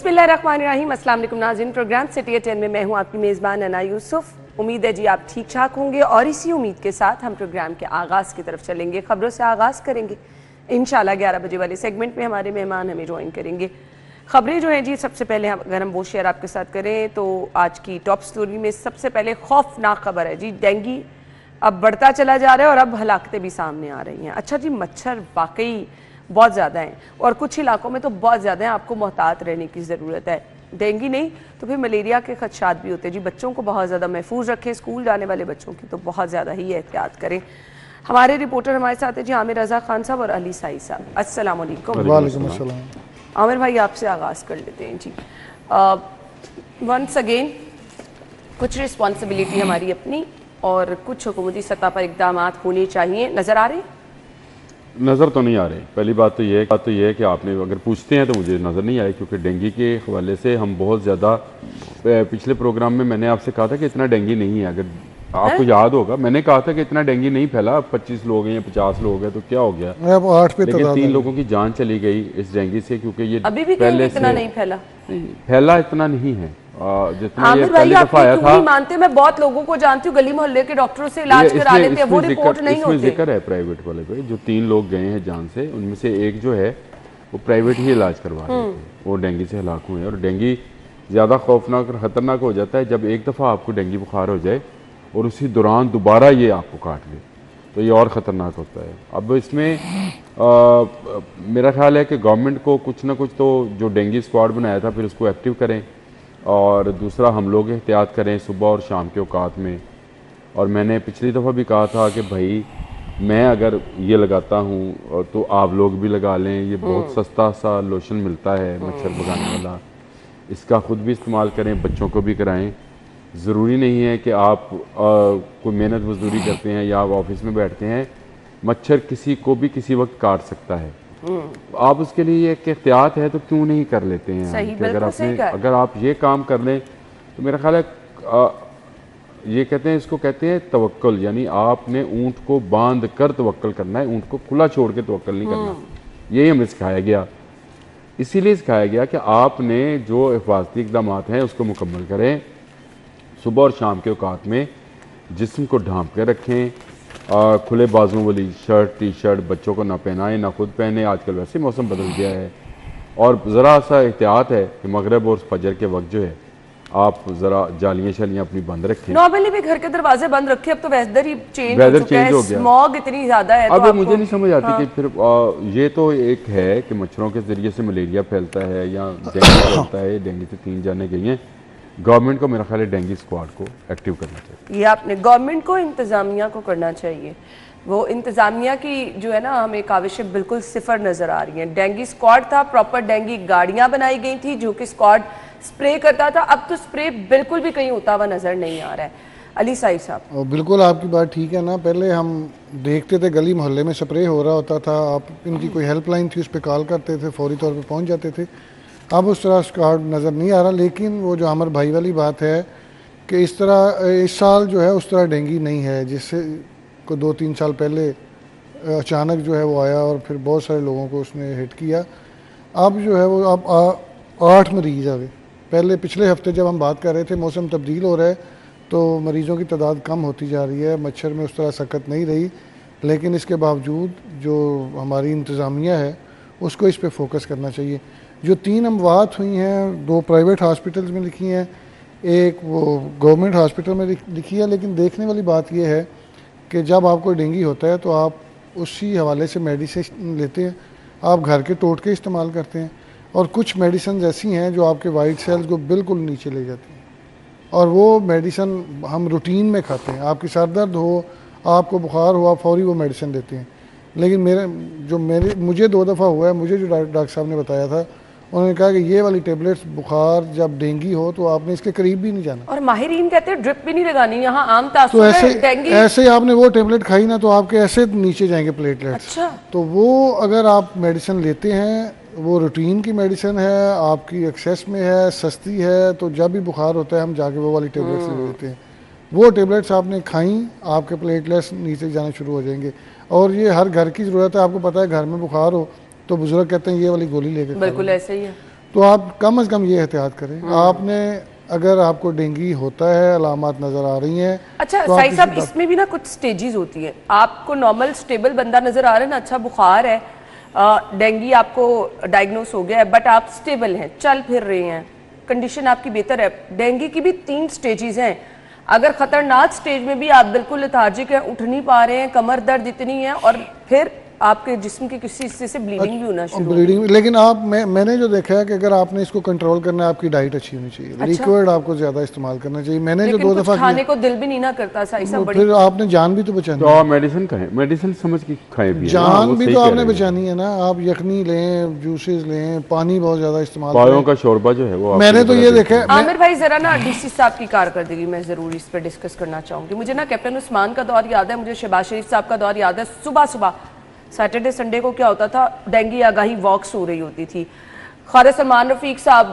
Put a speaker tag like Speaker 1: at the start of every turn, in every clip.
Speaker 1: बिस्मिल्लाहिर्रहमानिर्रहीम। अस्सलाम वालेकुम नाज़रीन, प्रोग्राम सिटी एट 10 में मैं हूं आपकी मेज़बान अना यूसुफ। उम्मीद है जी आप ठीक ठाक होंगे और इसी उम्मीद के साथ हम प्रोग्राम के आगाज़ की तरफ चलेंगे। खबरों से आगाज़ करेंगे इंशाल्लाह। 11 बजे वाले सेगमेंट में हमारे मेहमान हमें ज्वाइन करेंगे। खबरें जो हैं जी, सबसे पहले अगर हम वो शेयर आपके साथ करें तो आज की टॉप स्टोरी में सबसे पहले खौफनाक खबर है जी, डेंगू अब बढ़ता चला जा रहा है और अब हलाकतें भी सामने आ रही हैं। अच्छा जी, मच्छर वाकई बहुत ज़्यादा हैं और कुछ इलाकों में तो बहुत ज़्यादा हैं, आपको मोहतात रहने की ज़रूरत है। डेंगू नहीं तो फिर मलेरिया के खदशात भी होते हैं जी। बच्चों को बहुत ज़्यादा महफूज रखें, स्कूल जाने वाले बच्चों की तो बहुत ज़्यादा ही एहतियात करें। हमारे रिपोर्टर हमारे साथ है जी आमिर रज़ा खान साहब और अली साई साहब। अस्सलाम वालेकुम।
Speaker 2: वालेकुम अस्सलाम।
Speaker 1: आमिर भाई आपसे आगाज़ कर लेते हैं जी। वंस अगेन कुछ रिस्पॉन्सिबिलिटी हमारी अपनी और कुछ हुकूमती सतह पर इक़दाम होने चाहिए। नज़र आ रहे हैं?
Speaker 3: नज़र तो नहीं आ रहे। पहली बात तो ये है कि आपने अगर पूछते हैं तो मुझे नज़र नहीं आए, क्योंकि डेंगू के हवाले से हम बहुत ज़्यादा पिछले प्रोग्राम में मैंने आपसे कहा था कि इतना डेंगू नहीं है। अगर आपको याद होगा मैंने कहा था कि इतना डेंगू नहीं फैला। 25 लोग हैं या 50 लोग हैं तो क्या हो गया,
Speaker 2: अब 8 पे
Speaker 3: लेकिन 3 लोगों की जान चली गई इस डेंगू से, क्योंकि ये
Speaker 1: अभी भी
Speaker 3: पहले
Speaker 1: इतना नहीं
Speaker 3: फैला इतना नहीं है जितना ये
Speaker 1: आमिर
Speaker 3: पहले
Speaker 1: भाई,
Speaker 3: दफा आया
Speaker 1: आप
Speaker 3: था।
Speaker 1: नहीं मानते? मैं बहुत लोगों को जानती हूँ गली मोहल्ले के डॉक्टरों से इलाज करा लेते हैं, वो रिपोर्ट नहीं होते।
Speaker 3: जिक्र है प्राइवेट वाले पे, जो 3 लोग गए हैं जान से, उनमें से एक जो है वो प्राइवेट ही इलाज करवा रहे थे, वो डेंगू से हलाक हुए हैं। और डेंगू ज़्यादा खौफनाक और ख़तरनाक हो जाता है जब एक दफ़ा आपको डेंगू बुखार हो जाए और उसी दौरान दोबारा ये आपको काट ले, तो ये और ख़तरनाक होता है। अब इसमें मेरा ख्याल है कि गवर्नमेंट को कुछ ना कुछ तो, जो डेंगू स्क्वाड बनाया था फिर उसको एक्टिव करें, और दूसरा हम लोग एहतियात करें सुबह और शाम के औकात में। और मैंने पिछली दफ़ा भी कहा था कि भाई मैं अगर ये लगाता हूँ तो आप लोग भी लगा लें। ये बहुत सस्ता सा लोशन मिलता है मच्छर भगाने वाला, इसका ख़ुद भी इस्तेमाल करें, बच्चों को भी कराएं। ज़रूरी नहीं है कि आप कोई मेहनत मजदूरी करते हैं या आप ऑफिस में बैठते हैं, मच्छर किसी को भी किसी वक्त काट सकता है। आप उसके लिए एक एहतियात है तो क्यों नहीं कर लेते हैं
Speaker 1: सही,
Speaker 3: कि अगर आप ये काम कर लें तो मेरा ख्याल है ये कहते हैं, इसको कहते हैं तवक्कुल, यानी आपने ऊँट को बांध कर तवक्कुल करना है, ऊँट को खुला छोड़ के तवक्कुल नहीं करना। यही हमें सिखाया गया, इसीलिए सिखाया गया कि आपने जो हिफाजती इक़दाम हैं उसको मुकम्मल करें। सुबह और शाम के औकात में जिस्म को ढांप के रखें, खुले बाजुओं वाली शर्ट टी शर्ट बच्चों को ना पहनाएं ना खुद पहने। आजकल वैसे मौसम बदल गया है, और ज़रा सा एहतियात है कि मगरिब और फजर के वक्त जो है आप ज़रा जालियाँ शालियाँ अपनी बंद रखें।
Speaker 1: नॉर्मली भी घर के दरवाजे बंद रखे, अब तो वेदर ही चेंज
Speaker 3: हो गया,
Speaker 1: स्मॉग इतनी ज़्यादा है।
Speaker 3: अब तो मुझे नहीं समझ आती कि फिर ये तो एक है कि मच्छरों के ज़रिए से मलेरिया फैलता है या डेंगू फैलता है। डेंगू से 3 जाने गई हैं। गवर्नमेंट को मेरा ख्याल है डेंगू स्क्वाड को एक्टिव करना चाहिए।
Speaker 1: ये आपने गवर्नमेंट को, इंतज़ामिया को करना चाहिए। वो इंतज़ामिया की जो है ना, हमें काविशें बिल्कुल सिफर नज़र आ रही हैं। डेंगू स्क्वाड था, प्रॉपर डेंगू गाड़ियाँ बनाई गई थी जो कि स्क्वाड स्प्रे करता था। अब तो स्प्रे बिल्कुल भी कहीं होता हुआ नज़र नहीं आ रहा है। अली साई साहब,
Speaker 2: बिल्कुल आपकी बात ठीक है ना। पहले हम देखते थे गली मोहल्ले में स्प्रे हो रहा होता था, आप इनकी कोई हेल्पलाइन थी उस पर कॉल करते थे, फौरी तौर पर पहुँच जाते थे। अब उस तरह स्क्वाड नज़र नहीं आ रहा। लेकिन वो जो अमर भाई वाली बात है कि इस तरह इस साल जो है उस तरह डेंगू नहीं है, जिससे को 2-3 साल पहले अचानक जो है वो आया और फिर बहुत सारे लोगों को उसने हिट किया। अब जो है वो अब 8 मरीज़ आ गए। पहले पिछले हफ्ते जब हम बात कर रहे थे, मौसम तब्दील हो रहा है तो मरीज़ों की तादाद कम होती जा रही है, मच्छर में उस तरह सकत नहीं रही। लेकिन इसके बावजूद जो हमारी इंतज़ामिया है उसको इस पर फोकस करना चाहिए। जो 3 अमवात हुई हैं, 2 प्राइवेट हॉस्पिटल्स में लिखी हैं, एक वो गवर्नमेंट हॉस्पिटल में लिखी है। लेकिन देखने वाली बात यह है कि जब आपको डेंगू होता है तो आप उसी हवाले से मेडिसिन लेते हैं, आप घर के टोटके इस्तेमाल करते हैं, और कुछ मेडिसिन ऐसी हैं जो आपके वाइट सेल्स को बिल्कुल नीचे ले जाती हैं, और वो मेडिसिन हम रूटीन में खाते हैं। आपकी सर दर्द हो, आपको बुखार हो, आप फौरी वो मेडिसिन देते हैं। लेकिन मुझे 2 दफ़ा हुआ है, मुझे जो डॉक्टर साहब ने बताया था, उन्होंने कहा कि ये वाली टेबलेट्स बुखार जब डेंगू हो तो आपने इसके करीब भी नहीं जाना।
Speaker 1: और माहिरीन कहते हैं ड्रिप भी नहीं लगानी, यहाँ आम
Speaker 2: तो ऐसे आपने वो टेबलेट खाई ना तो आपके ऐसे नीचे जाएंगे प्लेटलेट्स।
Speaker 1: अच्छा।
Speaker 2: तो वो अगर आप मेडिसिन लेते हैं, वो रूटीन की मेडिसिन है, आपकी एक्सेस में है, सस्ती है, तो जब भी बुखार होता है हम जाके वो वाली टेबलेट्स ले लेते हैं। वो टेबलेट्स आपने खाई, आपके प्लेटलेट्स नीचे जाने शुरू हो जाएंगे। और ये हर घर की ज़रूरत है। आपको पता है घर में बुखार हो तो बुजुर्ग कहते हैं ये वाली गोली लेके,
Speaker 1: बिल्कुल ऐसे ही है।
Speaker 2: तो आप कम से कम ये एहतियात करें। आपने अगर आपको डेंगी होता है, अलामात नजर आ रही हैं,
Speaker 1: अच्छा
Speaker 2: तो
Speaker 1: साई साहब, इसमें भी ना कुछ स्टेजेस होती हैं। आपको नॉर्मल स्टेबल बंदा नजर आ रहा है ना, अच्छा बुखार है, डेंगी आपको डायग्नोस हो गया है, बट आप स्टेबल हैं, चल फिर रहे हैं, कंडीशन आपकी बेहतर है। डेंगी की भी 3 स्टेजेस हैं। अगर खतरनाक स्टेज में भी आप बिल्कुल लेथार्जिक हैं, उठ नहीं पा रहे हैं, कमर दर्द इतनी है, और फिर आपके जिस्म के किसी हिस्से से ब्लीडिंग भी होना शुरू
Speaker 2: ब्लीडिंग। लेकिन मैंने जो देखा है कि अगर आपने इसको कंट्रोल करना है, आपकी डाइट अच्छी होनी चाहिए।
Speaker 1: अच्छा।
Speaker 2: लिक्विड आपको ज्यादा इस्तेमाल करना चाहिए। मैंने जो
Speaker 1: लेकिन
Speaker 2: 2
Speaker 1: कुछ
Speaker 2: दफा
Speaker 1: खाने को दिल भी नहीं ना करता साई साहब, बड़ी
Speaker 2: फिर आपने जान भी तो बचानी
Speaker 3: तो
Speaker 2: है।
Speaker 3: आप मेडिसिन खाएं, मेडिसिन समझ के खाएं भी,
Speaker 2: जान भी तो आपने बचानी है ना। आप यखनी लें, जूसेस लें, पानी बहुत ज्यादा इस्तेमाल
Speaker 3: पायों
Speaker 2: करें।
Speaker 3: का शोरबा जो है वो
Speaker 2: मैंने तो ये देखा है,
Speaker 1: आमिर भाई जरा ना डीसी साहब की कारकर्दगी मैं जरूर इस पर डिस्कस करना चाहूंगी। मुझे ना कैप्टन उस्मान का दौर याद है, मुझे शहबाज शरीफ साहब का दौर याद है। सुबह सुबह सैटरडे संडे को क्या होता था, डेंगी आगाही वॉक्स हो रही होती थी। ख्वाजा सलमान रफीक साहब,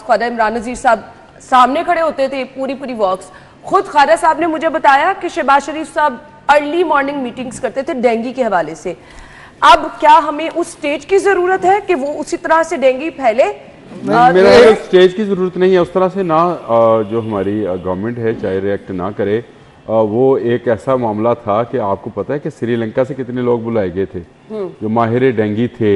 Speaker 1: ख्वाजा इमरान नज़ीर साहब सामने खड़े होते थे पूरी पूरी वॉक्स। खुद ख्वाजा साहब ने मुझे बताया कि शहबाज शरीफ साहब अर्ली मॉर्निंग मीटिंग्स करते थे डेंगी के हवाले से। अब क्या हमें उस स्टेज की जरूरत है कि वो उसी तरह से डेंगी फैले?
Speaker 3: मेरा स्टेज की जरूरत नहीं है उस तरह से ना। जो हमारी गवर्नमेंट है चाहे रिएक्ट ना करे, वो एक ऐसा मामला था कि आपको पता है कि श्रीलंका से कितने लोग बुलाए गए थे जो माहिर डेंगी थे,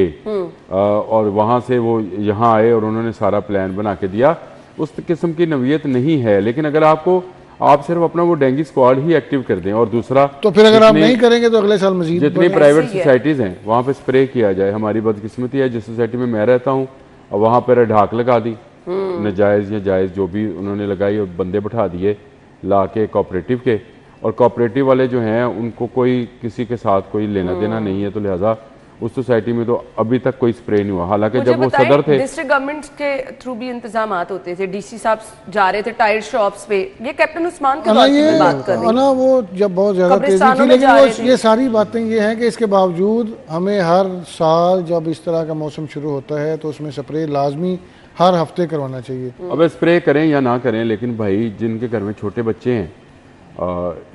Speaker 3: और वहाँ से वो यहाँ आए और उन्होंने सारा प्लान बना के दिया। उस किस्म की नवीयत नहीं है। लेकिन अगर आप सिर्फ अपना वो डेंगी स्क्वाड ही एक्टिव कर दें, और दूसरा
Speaker 2: तो फिर अगर आप नहीं करेंगे तो अगले साल मजीद
Speaker 3: जितनी प्राइवेट सोसाइटीज हैं वहाँ पे स्प्रे किया जाए। हमारी बदकिस्मती है, जिस सोसाइटी में मैं रहता हूँ और वहाँ पर ढाक लगा दी, नाजायज़ या जायज़ जो भी उन्होंने लगाई, और बंदे बैठा दिए ला के कोऑपरेटिव के, और कोऑपरेटिव वाले जो हैं उनको कोई किसी के साथ कोई लेना देना नहीं है, तो लिहाजा उस सोसाइटी में तो अभी तक कोई स्प्रे नहीं हुआ। हालांकि जब वो सदर थे,
Speaker 1: डिस्ट्रिक्ट गवर्नमेंट के थ्रू भी इंतजाम होते थे, डीसी साहब जा रहे थे टायर शॉप्स पे। ये कैप्टन उस्मान के दौर की बात कर रही हूं
Speaker 2: ना, वो जब बहुत ज्यादा तेजी थी। लेकिन वो ये सारी बातें ये हैं कि इसके बावजूद हमें हर साल जब इस तरह का मौसम शुरू होता है तो उसमें स्प्रे लाजमी हर हफ्ते करवाना चाहिए।
Speaker 3: अब स्प्रे करें या ना करें, लेकिन भाई जिनके घर में छोटे बच्चे हैं,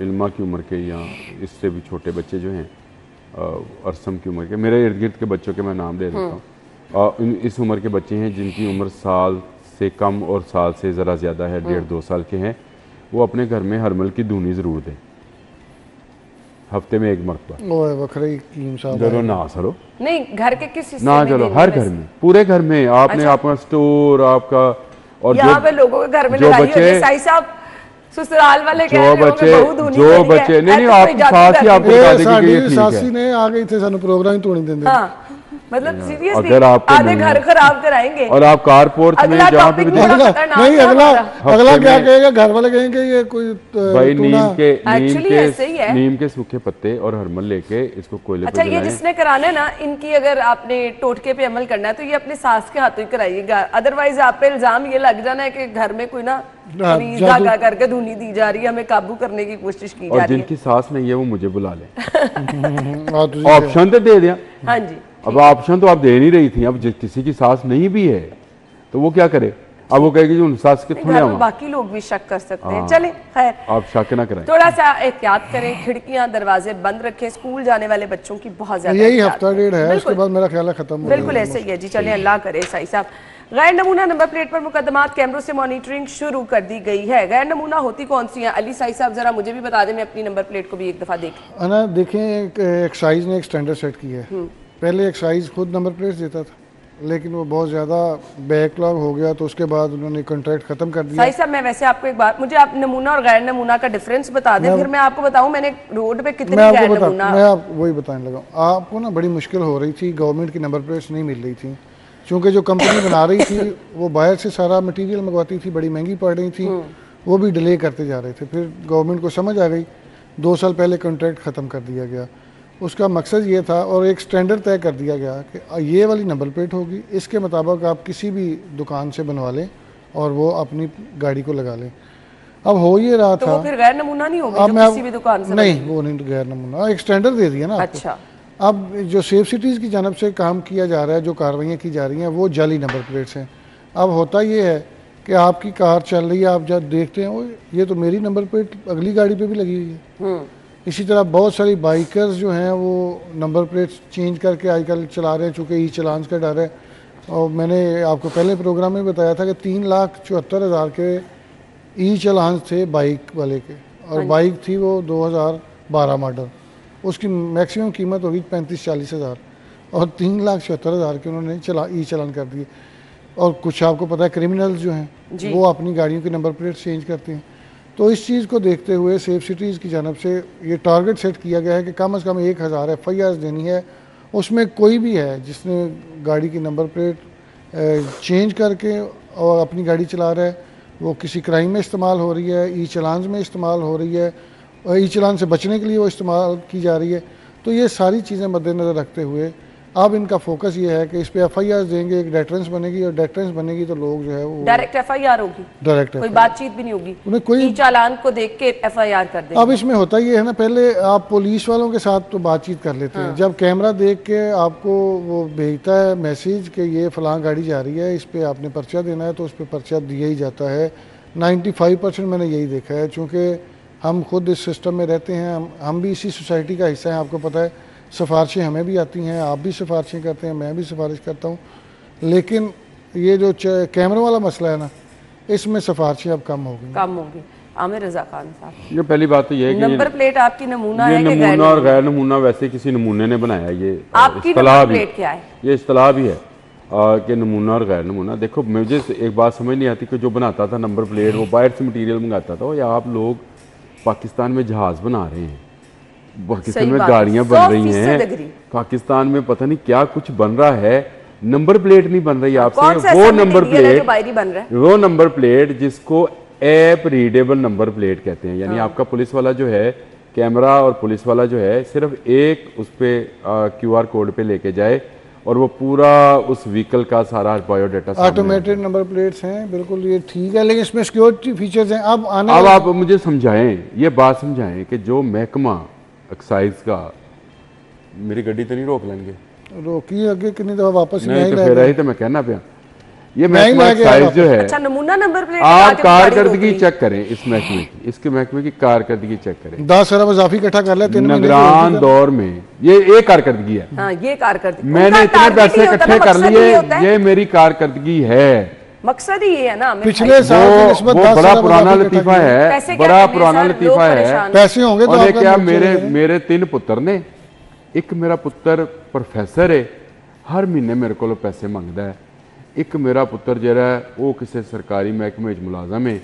Speaker 3: इल्मा की उम्र के या इससे भी छोटे बच्चे जो हैं, अरसम की उम्र के, मेरे इर्द गिर्द के बच्चों के मैं नाम दे देता हूँ, इस उम्र के बच्चे हैं जिनकी उम्र साल से कम और साल से ज़रा ज़्यादा है, 1.5-2 साल के हैं, वो अपने घर में हरमल की धूनी ज़रूर दें, हफ्ते में 1 मरतबा। चलो ना सरो
Speaker 1: नहीं, घर के किस हिस्से
Speaker 3: ना, चलो हर घर में, पूरे घर में आपने अपना स्टोर आपका, और
Speaker 1: यहाँ पे लोगों के घर में लड़ाई हो रही है साई साहब, ससुराल वाले कह रहे हो कि बहू धूनी
Speaker 3: जो बच्चे नहीं आपकी सास ही आपको बता देगी कि ये ठीक है।
Speaker 2: सासी ने आ गई थे सानू प्रोग्राम ही तोड़ी देंगे।
Speaker 1: हाँ, मतलब सीरियसली
Speaker 3: अगर आपको
Speaker 1: आधे घर खराब कराएंगे।
Speaker 3: और आप कारपोर्ट में जहाँ पे भी
Speaker 2: नहीं, अगला क्या कहेगा, घर वाले कहेंगे ये कोई
Speaker 3: भाई नीम के सूखे पत्ते और हरमल लेके इसको कोयले पे
Speaker 1: अच्छा, ये जिसने कराना है ना, इनकी अगर आपने टोटके पे अमल करना है तो ये अपने सास के हाथों ही कराइएगा। अदरवाइज आप पे इल्जाम ये लग जाना है कि घर में कोई ना धागा करके धुनी दी जा रही है, हमें काबू करने की कोशिश की जा रही है।
Speaker 3: और जिनकी सास नहीं है वो मुझे बुला ले, ऑप्शन तो दे दिया।
Speaker 1: हाँ जी,
Speaker 3: अब ऑप्शन तो आप दे नहीं रही थी। अब किसी की सास नहीं भी है तो वो क्या करे? अब वो कहेगी उन सास के थोड़े
Speaker 1: बाकी लोग भी शक कर सकते हैं। चले खैर,
Speaker 3: आप शक ना करें,
Speaker 1: थोड़ा सा एहतियात करें, खिड़कियां दरवाजे बंद रखें। स्कूल जाने वाले बच्चों की बहुत ज्यादा
Speaker 2: यही हफ्ता डेढ़ है, उसके बाद मेरा ख्याल है खत्म।
Speaker 1: बिल्कुल ऐसे ही है जी। चले, अल्लाह करे साई साहब। गैर नमूना नंबर प्लेट पर मुकदमात कैमरों से मॉनिटरिंग शुरू कर दी गई है। गैर नमूना होती कौन सी है अली साई साहब, जरा मुझे भी बता दें, मैं अपनी नंबर प्लेट को भी एक दफा देखें।
Speaker 2: ना देखें, एक्साइज ने एक स्टैंडर्ड सेट किया है। पहले एक्साइज खुद नंबर प्लेट देता था, लेकिन वो बहुत ज़्यादा बैकलॉग हो गया, तो उसके बाद उन्होंने कॉन्ट्रैक्ट खत्म कर दिया।
Speaker 1: साई साहब, मैं वैसे आपको एक बात, मुझे आप नमूना और गैर नमूना का डिफरेंस बता दें, फिर मैं आपको बताऊं मैंने रोड पे कितनी गैर नमूना।
Speaker 2: मैं आप वही बताने लगा। आपको ना बड़ी मुश्किल हो रही थी, गवर्नमेंट की नंबर प्लेट्स नहीं मिल रही थी, क्योंकि जो कंपनी बना रही थी वो बाहर से सारा मटीरियल मंगवाती थी, बड़ी महंगी पड़ रही थी, वो भी डिले करते जा रहे थे। फिर गवर्नमेंट को समझ आ गई, 2 साल पहले कॉन्ट्रैक्ट ख़त्म कर दिया गया। उसका मकसद ये था, और एक स्टैंडर्ड तय कर दिया गया कि ये वाली नंबर प्लेट होगी, इसके मुताबिक आप किसी भी दुकान से बनवा लें और वो अपनी गाड़ी को लगा लें। अब हो ये रहा
Speaker 1: तो
Speaker 2: था,
Speaker 1: वो फिर गैर नमूना नहीं होगी जो किसी भी दुकान से
Speaker 2: नहीं, वो नहीं गैर नमूना, एक स्टैंडर्ड दे दिया ना।
Speaker 1: अच्छा,
Speaker 2: अब जो सेफ सिटीज़ की जानब से काम किया जा रहा है, जो कार्रवाइयाँ की जा रही हैं, वो जाली नंबर प्लेट्स हैं। अब होता ये है कि आपकी कार चल रही है, आप जब देखते हैं वो ये तो मेरी नंबर प्लेट अगली गाड़ी पे भी लगी हुई है। इसी तरह बहुत सारी बाइकर्स जो हैं वो नंबर प्लेट चेंज करके आजकल चला रहे हैं, चूँकि ई चलान का डर है, और मैंने आपको पहले प्रोग्राम में बताया था कि 3,74,000 के ई चालान थे बाइक वाले के, और बाइक थी वो 2012 मॉडल, उसकी मैक्सिमम कीमत होगी 35-40 हज़ार, और 3,74,000 के उन्होंने ई चालान कर दिए। और कुछ आपको पता है क्रिमिनल्स जो हैं वो अपनी गाड़ियों की नंबर प्लेट चेंज करते हैं। तो इस चीज़ को देखते हुए सेफ सिटीज़ की जानब से ये टारगेट सेट किया गया है कि कम से कम 1,000 FIR देनी है। उसमें कोई भी है जिसने गाड़ी की नंबर प्लेट चेंज करके और अपनी गाड़ी चला रहा है, वो किसी क्राइम में इस्तेमाल हो रही है, ई चालान में इस्तेमाल हो रही है, और ई चालान से बचने के लिए वो इस्तेमाल की जा रही है। तो ये सारी चीज़ें मद्देनज़र रखते हुए अब इनका फोकस ये है कि इस पे FIR देंगे, एक डेटरेंस बनेगी, और डेटरेंस बनेगी तो लोग जो है वो
Speaker 1: डायरेक्ट FIR होगी,
Speaker 2: डायरेक्ट
Speaker 1: कोई बातचीत भी नहीं होगी,
Speaker 2: उन्हें कोई
Speaker 1: ई चालान को देख के FIR कर देंगे।
Speaker 2: अब इसमें होता ये है ना, पहले आप पुलिस वालों के साथ तो बातचीत कर लेते हैं, जब कैमरा देख के आपको वो भेजता है मैसेज कि ये फलां गाड़ी जा रही है, इस पे आपने पर्चा देना है, तो उस पर पर्चा दिया ही जाता है। 95% मैंने यही देखा है, चूँकि हम खुद इस सिस्टम में रहते हैं, हम भी इसी सोसाइटी का हिस्सा हैं। आपको पता है सिफारिशें हमें भी आती हैं, आप भी सिफारिशें करते हैं, मैं भी सिफारिश करता हूँ, लेकिन ये जो कैमरा वाला मसला है ना, इसमें सिफारिशें अब कम होगी।
Speaker 1: आमिर रजा खान साहब,
Speaker 3: ये पहली बात तो ये है कि
Speaker 1: नंबर प्लेट आपकी नमूना
Speaker 3: ये
Speaker 1: है कि
Speaker 3: नमूना और गैर नमूना वैसे किसी नमूने ने बनाया, ये
Speaker 1: आपकी नंबर प्लेट क्या है?
Speaker 3: ये इस्तिलाह भी है कि नमूना और गैर नमूना। देखो मुझे एक बात समझ नहीं आती कि जो बनाता था नंबर प्लेट वो बाहर से मटीरियल मंगाता था, या आप लोग पाकिस्तान में जहाज बना रहे हैं, पाकिस्तान में गाड़ियां बन रही हैं, पाकिस्तान में पता नहीं क्या कुछ बन रहा है, नंबर प्लेट नहीं बन रही आपसे। वो नंबर प्लेट जिसको ऐप रीडेबल नंबर प्लेट कहते हैं, यानी आपका पुलिस वाला जो है कैमरा और पुलिस वाला जो है सिर्फ एक उस पे QR कोड पे लेके जाए और वो पूरा उस व्हीकल का सारा बायोडाटा
Speaker 2: ऑटोमेटेड नंबर प्लेट्स हैं, बिल्कुल ये ठीक है, लेकिन इसमें सिक्योरिटी फीचर्स हैं। अब
Speaker 3: आप मुझे समझाएं, ये बात समझाएं कि जो महकमा एक्साइज का, मेरी गड्डी तो नहीं रोक लेंगे,
Speaker 2: रोकी आगे कितनी दफा वापस
Speaker 3: नहीं, तो फिर आई तो मैं कहना पे ये महकमा एक्साइज जो है,
Speaker 1: अच्छा नमूना नंबर प्लेट
Speaker 3: आप कारकर्दगी चेक करें इस महकमे की, इसके महकमे की कारकर्दगी चेक करें।
Speaker 2: 10 अरब इजाफी इकट्ठा कर ले 3 महीने
Speaker 3: निगरान दौर में ये एक कारकर्दगी है।
Speaker 1: हाँ, ये कारकर्दगी,
Speaker 3: मैंने इतने पैसे इकट्ठे कर लिए, ये मेरी कारकर्दगी है।
Speaker 1: मकसद ही ये है ना,
Speaker 2: पिछले साल की निस्बत
Speaker 3: वो बड़ा पुराना लतीफा है, बड़ा पुराना लतीफा है।
Speaker 2: पैसे होंगे तो
Speaker 3: क्या मेरे 3 पुत्र ने, एक मेरा पुत्र प्रोफेसर है, हर महीने मेरे को पैसे मंगता है, एक मेरा पुत्र जरा वो किसी सरकारी महकमे च मुलाजम है,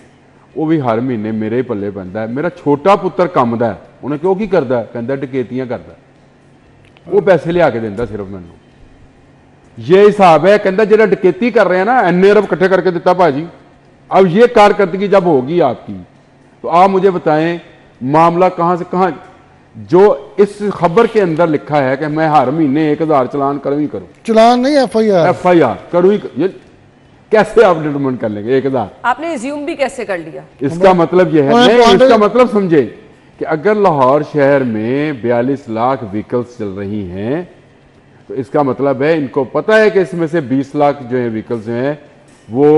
Speaker 3: वो भी हर महीने मेरे ही पल्ले पैंदा है। मेरा छोटा पुत्र काम दा है, उन्हें क्यों की करता है, कहता डकैतियां करता, वो पैसे लिया के देता सिर्फ मैनू। ये हिसाब है, कहता जरा डकैती कर रहे हैं ना, इन्ने अरब इकट्ठे करके देता भाजी। अब ये कारकर्दगी जब होगी आपकी, तो आप मुझे बताएं मामला कहां से कहां, जो इस खबर के अंदर लिखा है कि मैं हर महीने 1,000 चलान करूं ही करूं,
Speaker 2: चलान नहीं FIR
Speaker 3: करूं ही, ये कैसे आप डिटरमाइन कर लेंगे 1,000?
Speaker 1: आपने एज्यूम भी कैसे कर लिया?
Speaker 3: इसका मतलब यह है, नहीं इसका मतलब समझे कि अगर लाहौर शहर में 42 लाख व्हीकल्स चल रही हैं, तो इसका मतलब है इनको पता है कि इसमें से 20 लाख जो है व्हीकल्स जो हैं वो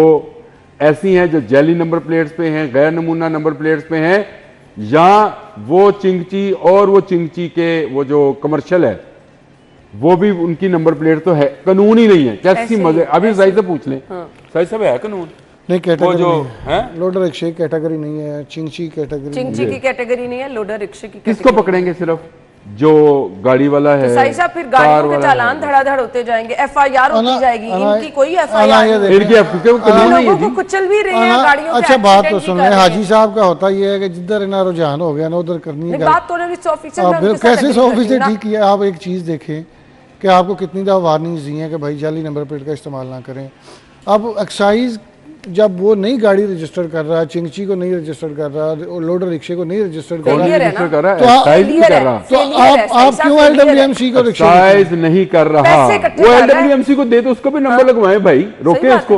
Speaker 3: ऐसी हैं जो जैली नंबर प्लेट्स पे हैं, गैर नमूना नंबर प्लेट्स पे हैं, या वो चिंगची और वो चिंगची के वो जो कमर्शियल है वो भी उनकी नंबर प्लेट तो है, कानून ही नहीं है। कैसी मजे, अभी सही से पूछ लें, सही सब है कानून
Speaker 2: नहीं, कैटेगरी
Speaker 3: जो है
Speaker 2: लोडर रिक्शे की कैटेगरी नहीं है, चिंगची
Speaker 1: की कैटेगरी नहीं है, लोडर रिक्शे की।
Speaker 3: किसको पकड़ेंगे? सिर्फ जो गाड़ी वाला है।
Speaker 1: तो सही साहब फिर गाड़ियों के चालान धड़ाधड़ होते जाएंगे, FIR होती जाएगी, इनकी कोई FIR लोगों को कुचल भी रहे हैं गाड़ियों के।
Speaker 2: अच्छा बात तो सुन रहे हैं, हाजी साहब का होता ये है कि जिधर इतना रुझान हो गया ना उधर करनी है
Speaker 1: बात। तो
Speaker 2: कैसे 100% ठीक किया। आप एक चीज देखें कि आपको कितनी दफा वार्निंग्स दी हैं कि भाई जाली नंबर प्लेट का इस्तेमाल ना करें। अब एक्साइज जब वो नई गाड़ी रजिस्टर कर रहा है, चिंगची को नहीं रजिस्टर कर रहा, लोडर रिक्शे को नहीं रजिस्टर कर रहा, तो आप क्यों LWMC को
Speaker 3: एक्साइज नहीं कर रहा? वो LWMC को दे तो उसको भी नंबर लगवाए भाई, रोके उसको।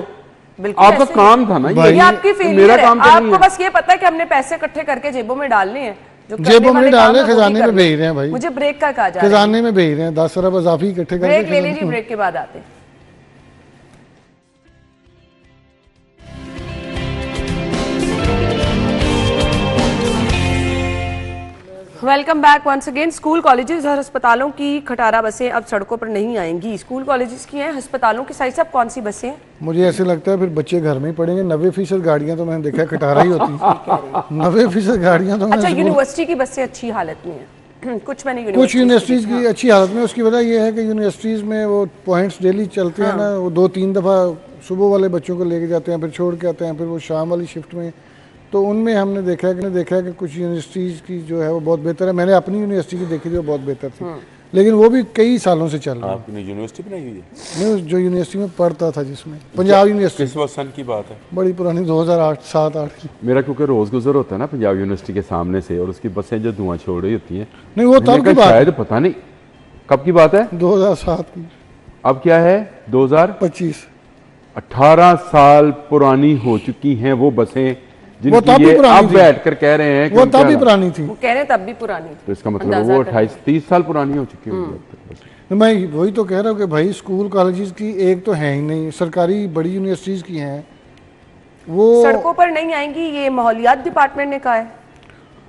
Speaker 3: आपका काम था ना ये,
Speaker 1: आपकी
Speaker 3: मेरा काम तो नहीं है।
Speaker 1: आपको बस ये पता है कि हमने पैसे इकट्ठे करके जेबों में डालने हैं,
Speaker 2: जेबों में डालने, खजाने में भेज रहे हैं भाई।
Speaker 1: मुझे ब्रेक का कहा जा रहा है,
Speaker 2: खजाने में भेज रहे हैं, 10 अरब इजाफी इकट्ठे करके।
Speaker 1: ब्रेक ले लीजिए, ब्रेक के बाद आते हैं। Welcome back once again. School, colleges और अस्पतालों की खटारा बसें अब सड़कों पर नहीं आएंगी। स्कूल कॉलेजेस की हैं, अस्पतालों की साइड से अब कौन सी बसें हैं?
Speaker 2: मुझे ऐसे लगता है फिर बच्चे घर में ही पढ़ेंगे। 90% गाड़ियां तो मैंने देखा है खटारा ही होती है। 90% गाड़ियां तो
Speaker 1: अच्छा,
Speaker 2: मैंने
Speaker 1: यूनिवर्सिटी की बसें अच्छी हालत में हैं। कुछ मैंने
Speaker 2: कुछ यूनिवर्सिटीज़ की अच्छी हालत में। उसकी वजह यह है कि यूनिवर्सिटीज़ में वो पॉइंट्स डेली चलते हैं ना, वो 2-3 दफ़ा सुबह वाले बच्चों को लेके जाते हैं, फिर छोड़ के आते हैं, फिर वो शाम वाली शिफ्ट में। तो उनमें हमने देखा है कि कुछ यूनिवर्सिटीज़ की जो है वो बहुत बेहतर है। मैंने अपनी यूनिवर्सिटी की देखी थी, वो बहुत बेहतर थी, लेकिन वो भी कई सालों से चल रही है।
Speaker 4: आपने यूनिवर्सिटी बनाई हुई है?
Speaker 2: मैं जो यूनिवर्सिटी में पढ़ता था, जिसमें पंजाब यूनिवर्सिटी,
Speaker 4: किस वर्ष सन की बात है?
Speaker 2: बड़ी पुरानी 2007-8 की।
Speaker 3: मेरा क्योंकि रोज गुजर होता है ना पंजाब यूनिवर्सिटी के सामने से, और उसकी बसें जो धुआं छोड़ रही होती हैं,
Speaker 2: नहीं वो तब की बात
Speaker 3: शायद पता नहीं कब की बात है,
Speaker 2: 2007 की।
Speaker 3: अब क्या है 2025,
Speaker 2: 25
Speaker 3: 18 साल पुरानी हो चुकी हैं वो बसें,
Speaker 2: वो तब
Speaker 3: जिनकी
Speaker 2: भी
Speaker 3: ये
Speaker 2: पुरानी
Speaker 3: अब
Speaker 2: थी।
Speaker 3: बैठ कर कह रहे हैं कि
Speaker 2: वो
Speaker 3: उनके
Speaker 2: तब भी
Speaker 3: हालात-
Speaker 2: पुरानी थी।
Speaker 1: वो कह रहे हैं तब भी पुरानी थी।
Speaker 3: तो इसका मतलब
Speaker 1: अंदाजा
Speaker 3: वो
Speaker 1: करें।
Speaker 3: 28-30 साल पुरानी हो चुकी होगी अब तक बसें।
Speaker 2: तो मैं वही तो कह रहा हूँ कि भाई स्कूल कॉलेजेस की एक तो है ही नहीं, सरकारी बड़ी यूनिवर्सिटीज़ की हैं वो।
Speaker 1: सड़कों पर नहीं आएंगी, ये माहौलियात डिपार्टमेंट ने कहा है,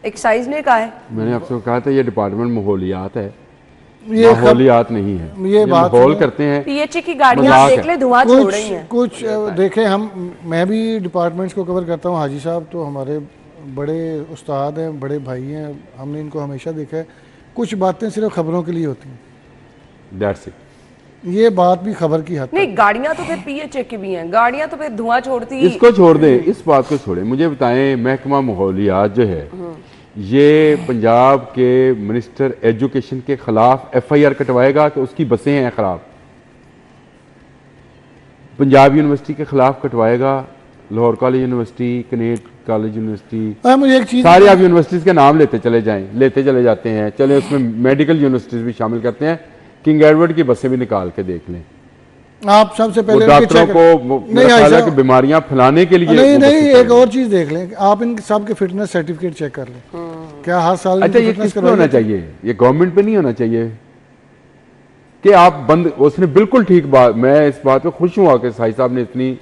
Speaker 1: एक्साइज ने कहा है।
Speaker 3: मैंने आपसे कहा था ये डिपार्टमेंट माहौलियात है,
Speaker 2: ये
Speaker 3: माहौलियात नहीं है।
Speaker 2: ये बात
Speaker 3: माहौल
Speaker 2: सुनो।
Speaker 3: करते हैं।
Speaker 1: पीएचई की गाड़ियां
Speaker 3: मजाक
Speaker 1: देख
Speaker 3: है।
Speaker 1: ले, धुआं छोड़ रही हैं।
Speaker 2: कुछ देखे हम, मैं भी डिपार्टमेंट्स को कवर करता हूँ। हाजी साहब तो हमारे बड़े उस्ताद हैं, बड़े भाई हैं, हमने इनको हमेशा देखा है। कुछ बातें सिर्फ खबरों के लिए होती हैं,
Speaker 3: That's it.
Speaker 2: ये बात भी खबर की हद तक।
Speaker 1: नहीं, गाड़ियां तो फिर पीएचई की भी हैं, गाड़ियां तो फिर धुआं छोड़ती।
Speaker 3: इसको छोड़ दें, इस बात को छोड़ें। मुझे बताएं, महकमा माहौलियात जो है ये पंजाब के मिनिस्टर एजुकेशन के खिलाफ एफआईआर कटवाएगा कि उसकी बसें हैं खराब? पंजाब यूनिवर्सिटी के खिलाफ कटवाएगा, Lahore college university, Kinnaird college university,
Speaker 2: मुझे एक चीज,
Speaker 3: सारे आप यूनिवर्सिटीज के नाम लेते चले जाते हैं। चले उसमें मेडिकल यूनिवर्सिटीज भी शामिल करते हैं। किंग एडवर्ड की बसें भी निकाल के देख लें।
Speaker 2: आप सबसे
Speaker 3: वो
Speaker 2: पहले
Speaker 3: डॉक्टरों को मेरा ख्याल है कि बीमारियां फैलाने के लिए
Speaker 2: नहीं
Speaker 3: वो
Speaker 2: नहीं,
Speaker 3: बसें
Speaker 2: एक और चीज देख लें, आप इन सब के फिटनेस सर्टिफिकेट चेक कर लें। क्या हर साल
Speaker 3: अच्छा, ये किस पे होना चाहिए? ये गवर्नमेंट पे नहीं होना चाहिए कि आप बंद। उसने बिल्कुल ठीक बात, मैं इस बात पे खुश हुआ कि साहिब साहब ने इतनी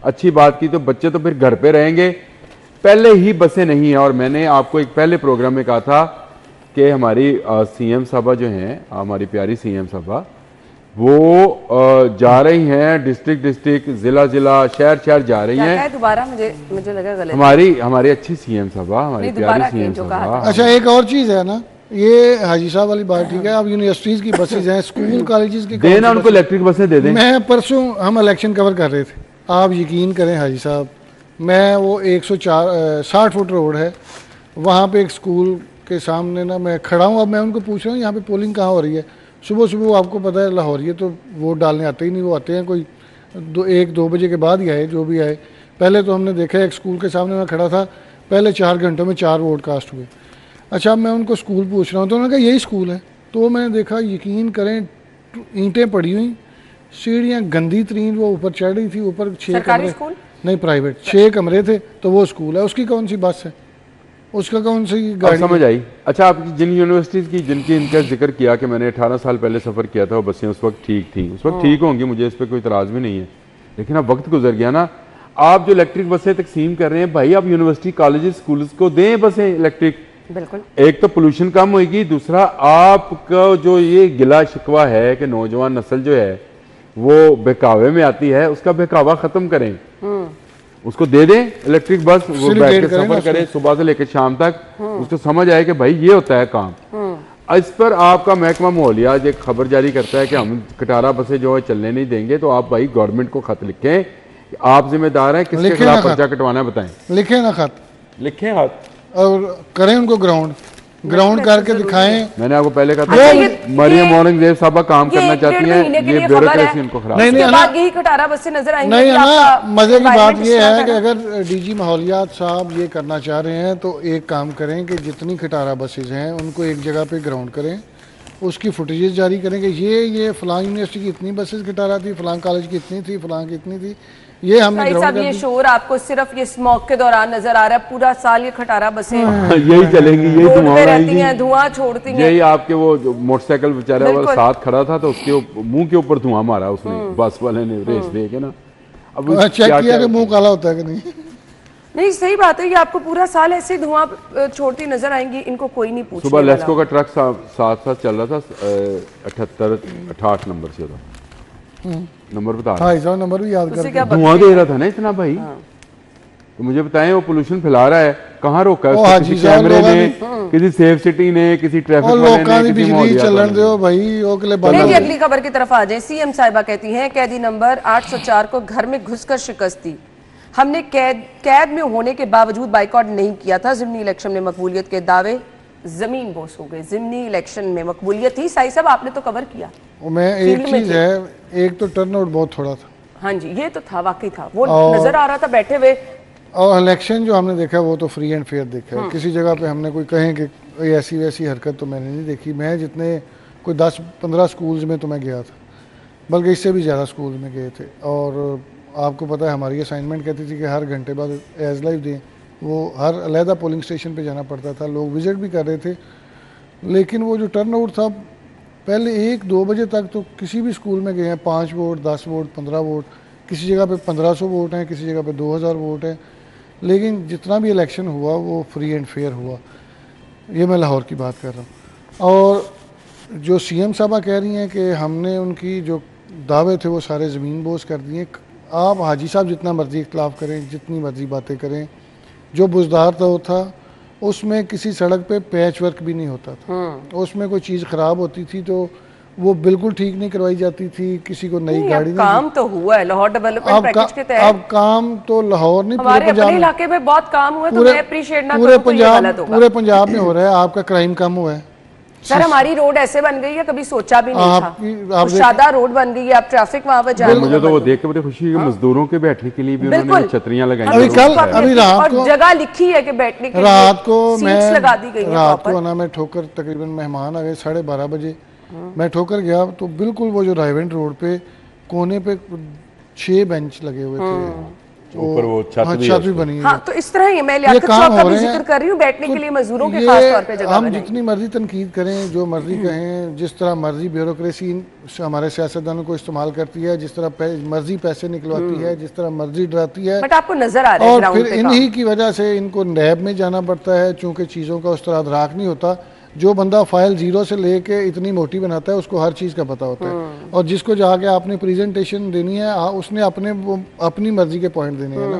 Speaker 3: अच्छी बात की। तो बच्चे तो फिर घर पे रहेंगे, पहले ही बसें नहीं है। और मैंने आपको एक पहले प्रोग्राम में कहा था कि हमारी सीएम साहबा जो हैं, हमारी प्यारी सीएम साहबा, वो जा रही हैं डिस्ट्रिक्ट, जिला, शहर जा रही हैं।
Speaker 1: दोबारा मुझे लगा गलत।
Speaker 3: हमारी अच्छी सीएम साहबा, हमारी प्यारी सीएम साहबा।
Speaker 2: अच्छा, एक और चीज है ना, ये हाजी साहब वाली बात ठीक है। अब यूनिवर्सिटीज की बसेज हैं, स्कूल कॉलेजेस की
Speaker 3: देना उनको इलेक्ट्रिक बसें दे दें।
Speaker 2: मैं परसों हम इलेक्शन कवर कर रहे थे, आप यकीन करें हाजी साहब, मैं वो 160 फुट रोड है, वहाँ पे एक स्कूल के सामने ना मैं खड़ा हूँ। अब मैं उनको पूछ रहा हूँ यहाँ पे पोलिंग कहाँ हो रही है। सुबह सुबह वो आपको पता है लाहौर, ये तो वोट डालने आते ही नहीं, वो आते हैं कोई 1-2 बजे के बाद ही आए, जो भी आए। पहले तो हमने देखा एक स्कूल के सामने मैं खड़ा था, पहले 4 घंटों में 4 वोट कास्ट हुए। अच्छा, मैं उनको स्कूल पूछ रहा हूँ तो उन्होंने कहा यही स्कूल है। तो मैंने देखा, यकीन करें, ईंटें पड़ी हुई, सीढ़ियाँ गंदी तरीन, वो ऊपर चढ़ रही थी। ऊपर 6 कमरे, नहीं प्राइवेट, 6 कमरे थे। तो वो स्कूल है, उसकी कौन सी बस है, उसका कौन सी गाड़ी?
Speaker 3: समझ आई। अच्छा, आप जिन यूनिवर्सिटीज़ की जिनकी इनका जिक्र किया कि मैंने 18 साल पहले सफ़र किया था, वो बसें उस वक्त ठीक थी, उस वक्त ठीक होंगी, मुझे इस पर कोई इतराज़ भी नहीं है। लेकिन अब वक्त गुजर गया ना। आप जो इलेक्ट्रिक बसें तकसीम कर रहे हैं, भाई आप यूनिवर्सिटी कॉलेज स्कूल्स को दें बसें इलेक्ट्रिक।
Speaker 1: बिल्कुल,
Speaker 3: एक तो पोल्यूशन कम होगी, दूसरा आपका जो ये गिला शिकवा है कि नौजवान नस्ल जो है वो बहकावे में आती है, उसका बहकावा ख़त्म करें। उसको दे दें इलेक्ट्रिक बस, वो बैठ के सफर करे सुबह से लेकर शाम तक, उसको समझ आए कि भाई ये होता है काम। इस पर आपका महकमा माहौलियात एक खबर जारी करता है कि हम कटारा बसें जो है चलने नहीं देंगे। तो आप भाई गवर्नमेंट को खत लिखें, आप जिम्मेदार हैं, किसके खिलाफ पर्चा कटवाना है बताएं।
Speaker 2: लिखें ना खत,
Speaker 4: लिखें हाथ,
Speaker 2: और करें उनको ग्राउंड करके दिखाएं।
Speaker 3: मैंने आपको पहले कहा था मरियम औरंगजेब साहबा काम करना चाहती हैं, ये ब्यूरोक्रेसी उनको खराब।
Speaker 2: नहीं
Speaker 1: यही खटारा बसें नजर आएंगी।
Speaker 2: नहीं है ना, मजे की बात ये है कि अगर डीजी माहौलियात साहब ये करना चाह रहे हैं तो एक काम करें कि जितनी खटारा बसेज हैं उनको एक जगह पे ग्राउंड करें, उसकी फुटेजेस जारी करें कि ये फलां यूनिवर्सिटी की इतनी बसेज खटारा थी, फलां कॉलेज की इतनी थी, फलां की इतनी थी। ये हमने
Speaker 1: ये शोर आपको सिर्फ ये स्मोक के दौरान नजर आ रहा है, पूरा साल ये खटारा बसें
Speaker 3: यही चलेंगी, यही धुआं
Speaker 1: रहती हैं, धुआं छोड़ती हैं।
Speaker 3: यही आपके वो मोटरसाइकिल बेचारे वाला साथ खड़ा था तो उसके मुंह के ऊपर धुआं मारा उसने, बस वाले ने रेस दे के ना।
Speaker 2: अब चेक किया कि मुंह काला होता है कि नहीं।
Speaker 1: नहीं सही बात है, ये आपको पूरा साल ऐसे ही धुआं छोड़ती नजर आएंगी, इनको कोई नहीं पूछने
Speaker 3: सुबह
Speaker 1: वाला।
Speaker 3: लेस्को का ट्रक साथ साथ चल रहा था 68 नंबर से होता नंबर बता रहा
Speaker 2: हाँ इस नंबर भी याद
Speaker 1: उससे
Speaker 2: कर
Speaker 1: क्या
Speaker 3: धुआं दे रहा था ना इतना भाई। तो मुझे बताएं वो पोल्यूशन फैला रहा है, कहाँ रोका है
Speaker 2: ओ
Speaker 3: उसको?
Speaker 2: हाजी
Speaker 3: किसी
Speaker 2: साहब
Speaker 3: कैमरे
Speaker 2: लोगों
Speaker 3: ने, किसी सेफ सिटी ने, किसी ट्रैफिक
Speaker 2: और
Speaker 3: वाले
Speaker 2: लोगों
Speaker 3: ने,
Speaker 2: की
Speaker 3: किसी
Speaker 2: बिजली
Speaker 3: मोहल्लियात
Speaker 2: चलन
Speaker 3: वाले ने।
Speaker 2: दो भाई वो के लिए
Speaker 1: नहीं जी,
Speaker 2: बंद
Speaker 1: अगली खबर की तरफ आ जाए। सीएम साहिबा कहती हैं कैदी नंबर 804 को घर में घुसकर शिकस्त दी। हमने कैद में होने के बावजूद बाइकआउट नहीं किया था। ज़िमनी इलेक्शन में मकबूलियत के दावे जमीन बोस हो गए। ज़िमनी इलेक्शन में मकबूलियत थी, साई साहब आपने तो कवर किया।
Speaker 2: मैं एक
Speaker 1: फील्ड में
Speaker 2: चीज
Speaker 1: थे।
Speaker 2: है, एक तो टर्नआउट बहुत थोड़ा था
Speaker 1: हाँ जी, ये तो था, वाकई था, वो नजर आ रहा था बैठे हुए।
Speaker 2: और इलेक्शन जो हमने देखा वो तो फ्री एंड फेयर देखा है। किसी जगह पे हमने कोई कहें कि कोई ऐसी वैसी हरकत तो मैंने नहीं देखी। मैं जितने कोई 10-15 स्कूल्स में तो मैं गया था, बल्कि इससे भी ज़्यादा स्कूल में गए थे। और आपको पता है हमारी असाइनमेंट कहती थी कि हर घंटे बाद एज लाइव दें, वो हर अलहदा पोलिंग स्टेशन पे जाना पड़ता था। लोग विजिट भी कर रहे थे, लेकिन वो जो टर्न आउट था पहले 1-2 बजे तक तो किसी भी स्कूल में गए हैं 5 वोट, 10 वोट, 15 वोट, किसी जगह पे 1500 वोट हैं, किसी जगह पे 2000 वोट हैं। लेकिन जितना भी इलेक्शन हुआ वो फ्री एंड फेयर हुआ। ये मैं लाहौर की बात कर रहा हूँ। और जो सीएम साहबा कह रही हैं कि हमने उनकी जो दावे थे वो सारे ज़मीन बोझ कर दिए। आप हाजी साहब जितना मर्जी इख्तलाफ करें, जितनी मर्जी बातें करें, जो बुजदार था वो था, उसमें किसी सड़क पे पैच वर्क भी नहीं होता था। उसमें कोई चीज़ ख़राब होती थी तो वो बिल्कुल ठीक नहीं करवाई जाती थी। किसी को नई गाड़ी नहीं,
Speaker 1: काम तो हुआ है लाहौर डेवलपमेंट पैकेज के तहत।
Speaker 2: अब काम तो लाहौर नहीं पूरे
Speaker 1: हमारे
Speaker 2: पंजाब
Speaker 1: अपने
Speaker 2: में,
Speaker 1: इलाके में बहुत काम हुआ, तो मैं अप्रिशिएट ना
Speaker 2: पूरे
Speaker 1: करूं तो ये
Speaker 2: पंजाब
Speaker 1: गलत होगा।
Speaker 2: पूरे पंजाब में हो रहा है। आपका क्राइम कम हुआ है
Speaker 1: सर, हमारी रोड ऐसे बन गई है, कभी सोचा भी नहीं था।
Speaker 2: आप
Speaker 1: शादा रोड बन गई है, आप ट्रैफिक वहां पर जा रहे
Speaker 3: मुझे तो वो देख के बड़ी खुशी हुई। मजदूरों के बैठने के लिए भी उन्होंने
Speaker 1: बिल्कुल।
Speaker 3: छतरियां लगाई
Speaker 2: अभी
Speaker 3: हैं।
Speaker 2: कल अभी रात को
Speaker 1: जगह लिखी है कि बैठने के
Speaker 2: रात को
Speaker 1: सीट्स लगा दी गई हैं
Speaker 2: रात
Speaker 1: proper।
Speaker 2: को ना मैं ठोकर तकरीबन मेहमान आ गए 12:30 बजे। मैं ठोकर गया तो बिल्कुल वो जो रायवेंट रोड पे कोने पे 6 बेंच लगे हुए थे।
Speaker 4: ऊपर वो छत
Speaker 2: हाँ,
Speaker 4: भी
Speaker 2: छत
Speaker 4: है
Speaker 2: भी बनी है।
Speaker 1: हाँ, तो इस तरह ही मैं
Speaker 2: ये
Speaker 1: लियाकत
Speaker 2: काम
Speaker 1: चौक का
Speaker 2: हो
Speaker 1: भी
Speaker 2: रहे
Speaker 1: जिक्र
Speaker 2: हैं।
Speaker 1: कर रही हूँ, बैठने
Speaker 2: तो
Speaker 1: के लिए मजदूरों के
Speaker 2: ये
Speaker 1: खास तौर पे जगह
Speaker 2: हम
Speaker 1: बनाई।
Speaker 2: जितनी मर्जी तनकीद करें, जो मर्जी कहें, जिस तरह मर्जी ब्यूरोक्रेसी हमारे सियासतदानों को इस्तेमाल करती है, जिस तरह मर्जी पैसे निकलवाती है, जिस तरह मर्जी डराती है,
Speaker 1: बट आपको नजर आ रहा है
Speaker 2: और
Speaker 1: ग्राउंड
Speaker 2: फिर
Speaker 1: पे काम।
Speaker 2: इन्हीं की वजह से इनको नैब में जाना पड़ता है। चूंकि चीज़ों का उस तरह अदराक नहीं होता। जो बंदा फाइल 0 से लेके इतनी मोटी बनाता है उसको हर चीज़ का पता होता है। और जिसको जाके आपने प्रेजेंटेशन देनी है उसने अपनी मर्जी के पॉइंट देने हैं ना।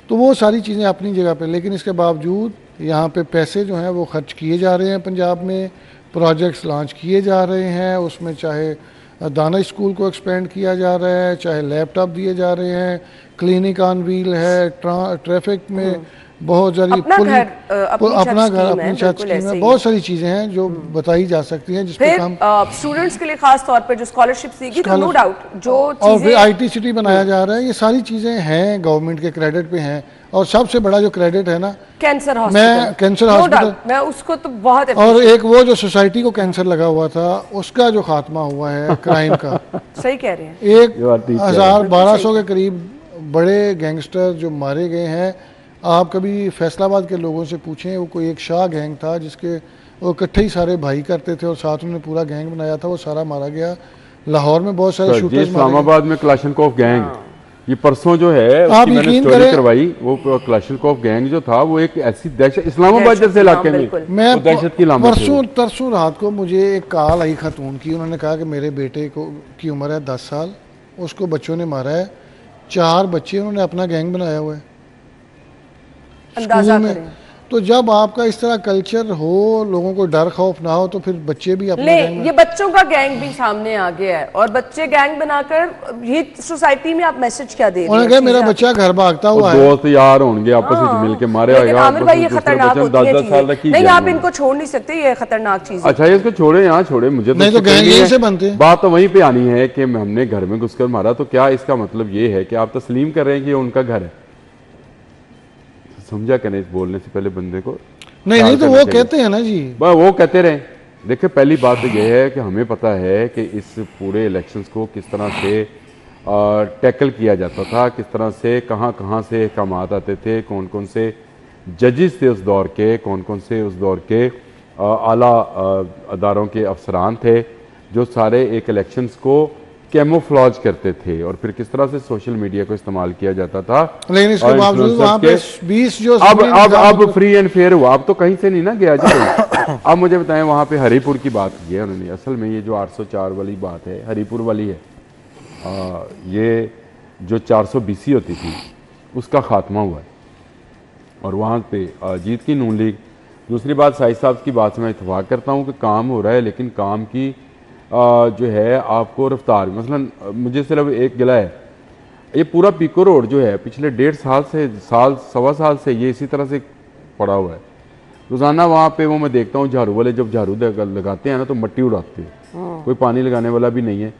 Speaker 2: तो वो सारी चीज़ें अपनी जगह पे, लेकिन इसके बावजूद यहाँ पे पैसे जो हैं वो खर्च किए जा रहे हैं। पंजाब में प्रोजेक्ट्स लॉन्च किए जा रहे हैं, उसमें चाहे दानिश स्कूल को एक्सपेंड किया जा रहा है, चाहे लैपटॉप दिए जा रहे हैं, क्लिनिक ऑन व्हील है, ट्रैफिक में बहुत सारी
Speaker 1: अपना घर,
Speaker 2: अपना घर, अपनी छत
Speaker 1: बिल्कुल
Speaker 2: स्कीम
Speaker 1: ऐसे
Speaker 2: है।
Speaker 1: ही
Speaker 2: बहुत सारी चीज़ें हैं जो बताई जा सकती हैं, जिस पे
Speaker 1: फिर
Speaker 2: काम।
Speaker 1: स्टूडेंट्स के लिए खास तौर पे जो स्कॉलरशिप देगी, तो नो डाउट जो
Speaker 2: और फिर
Speaker 1: चीजें
Speaker 2: आईटी सिटी बनाया जा रहा है। ये सारी चीज़ें हैं गवर्नमेंट के क्रेडिट पे हैं। और सबसे बड़ा जो क्रेडिट है ना,
Speaker 1: कैंसर
Speaker 2: मैं
Speaker 1: हॉस्पिटल,
Speaker 2: कैंसर
Speaker 1: नो
Speaker 2: हॉस्पिटल,
Speaker 1: डाउट मैं उसको तो बहुत
Speaker 2: और एक वो जो सोसाइटी को कैंसर लगा हुआ था उसका जो खात्मा हुआ है क्राइम का,
Speaker 1: सही कह रहे हैं।
Speaker 2: 1,1200 के करीब बड़े गैंगस्टर जो मारे गए हैं। आप कभी फैसलाबाद के लोगों से पूछें, वो कोई एक शाह गैंग था जिसके वो इकट्ठे ही सारे भाई करते थे और साथ उन्होंने पूरा गैंग बनाया था, वो सारा मारा गया। लाहौर में बहुत सारे शूटर्स मारे गए।
Speaker 3: इस्लामाबाद में क्लाशनकोफ गैंग, ये परसों जो है
Speaker 2: आप
Speaker 3: उसकी मैंने
Speaker 2: यकीन
Speaker 3: स्टोरी
Speaker 2: करें-
Speaker 3: करवाई। वो क्लाशनकोफ गैंग जो था वो एक ऐसी दहशत, इस्लामाबाद जैसे इलाके में
Speaker 1: बिल्कुल।
Speaker 2: मैं
Speaker 3: वो दहशत की लामत है वो।
Speaker 2: परसों रात को मुझे एक कॉल आई खातून की। उन्होंने कहा कि मेरे बेटे की उम्र है 10 साल, उसको बच्चों ने मारा है। 4 बच्चे उन्होंने अपना गैंग बनाया हुआ है
Speaker 1: अंदाजा
Speaker 2: स्कूल में।
Speaker 1: करें।
Speaker 2: तो जब आपका इस तरह कल्चर हो, लोगों को डर खौफ ना हो, तो फिर बच्चे भी अपने
Speaker 1: ले
Speaker 2: गैंग में।
Speaker 1: ये बच्चों का गैंग भी सामने आ गया है, और बच्चे गैंग बनाकर ये सोसाइटी में आप मैसेज क्या दे रहे
Speaker 2: उन्होंने
Speaker 1: हैं?
Speaker 2: कहा मेरा
Speaker 1: चीज़ें
Speaker 2: बच्चा घर भागता
Speaker 3: वो
Speaker 2: हुआ है।
Speaker 3: दोस्त यार होंगे आपस में मिल के मारे
Speaker 1: लेकिन आमिर भाई ये खतरनाक होती है
Speaker 3: 10 साल तक
Speaker 1: चीजें। नहीं, आप इनको छोड़ नहीं सकते, ये खतरनाक चीज है।
Speaker 3: अच्छा ये इसको छोड़े, यहाँ छोड़े, मुझे
Speaker 2: नहीं तो
Speaker 3: इससे
Speaker 2: गैंग
Speaker 3: कोई
Speaker 2: यहीं
Speaker 3: है।
Speaker 2: से बनते हैं।
Speaker 3: बात तो वहीं पे आनी है कि हमने घर में घुसकर मारा, तो क्या इसका मतलब ये है कि आप तस्लीम कर रहे हैं कि ये उनका घर है? समझा करें इस बोलने से पहले बंदे को।
Speaker 2: नहीं तो वो कहते हैं ना जी।
Speaker 3: बस वो कहते रहे। देखिए पहली बात तो यह है कि हमें पता है कि इस पूरे इलेक्शंस को किस तरह से टैकल किया जाता था, किस तरह से कहाँ कहाँ से अहकामात आते थे, कौन कौन से जजेस थे उस दौर के, कौन कौन से उस दौर के आला अदारों के अफसरान थे जो सारे एक इलेक्शंस को कैमोफ्लॉज करते थे और फिर किस तरह से सोशल मीडिया को इस्तेमाल किया जाता था।
Speaker 2: लेकिन इसके
Speaker 3: और
Speaker 2: बावजूद
Speaker 3: influencers
Speaker 2: वहाँ पे
Speaker 3: के-
Speaker 2: 20 जो
Speaker 3: अब फ्री एंड फेयर हुआ, अब तो कहीं से नहीं ना गया जी कोई। अब मुझे बताएं, वहाँ पे हरीपुर की बात की है उन्होंने। असल में ये जो 804 वाली बात है हरीपुर वाली है, ये जो 420 होती थी उसका खात्मा हुआ है और वहाँ पे जीत की नून लीग। दूसरी बात, साहिब साहब की बात से मैं इत्तेफाक करता हूँ कि काम हो रहा है, लेकिन काम की जो है आपको रफ्तार, मसलन मुझे सिर्फ एक गिला है, ये पूरा पीको रोड जो है पिछले 1.5 साल से सवा साल से ये इसी तरह से पड़ा हुआ है। रोज़ाना वहाँ पे वो मैं देखता हूँ झाड़ू वाले जब झाड़ू लगाते हैं ना तो मट्टी उड़ाते हैं, कोई पानी लगाने वाला भी नहीं है।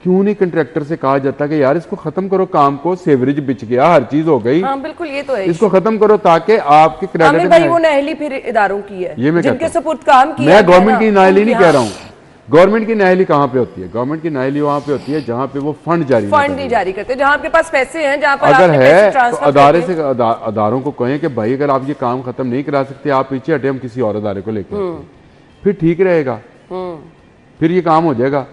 Speaker 3: क्यों नहीं कंट्रैक्टर से कहा जाता कि यार इसको खत्म करो, काम को, सेवरेज बिच गया, हर चीज हो गई,
Speaker 1: हाँ बिल्कुल, ये तो है।
Speaker 3: इसको खत्म करो ताकि आपके
Speaker 1: आमिर
Speaker 3: क्रेडिट
Speaker 1: भाई वो नहली फिर इदारों की है,
Speaker 3: ये मैं
Speaker 1: जिनके
Speaker 3: कहता हूं।
Speaker 1: सपुर्द काम किया
Speaker 3: मैं गवर्नमेंट
Speaker 1: है
Speaker 3: की
Speaker 1: ना,
Speaker 3: नाहली नहीं
Speaker 1: उनकी-
Speaker 3: कह रहा हूँ। गवर्नमेंट की नाहली कहाँ पे होती है? गवर्नमेंट की नाहली वहाँ पे होती है जहाँ पे वो फंड जारी नहीं
Speaker 1: फंड
Speaker 3: कर
Speaker 1: नहीं
Speaker 3: रही।
Speaker 1: जारी करते, जहाँ आपके पास पैसे हैं, जहाँ पर
Speaker 3: अगर
Speaker 1: आपने पैसे
Speaker 3: है तो
Speaker 1: ट्रांसफर
Speaker 3: अदारे
Speaker 1: करते
Speaker 3: से
Speaker 1: हैं।
Speaker 3: अदारों को कहें कि भाई अगर आप ये काम खत्म नहीं करा सकते आप पीछे हटे, हम किसी और अदारे को लेकर आते हैं। फिर ठीक रहेगा, फिर ये काम हो जाएगा।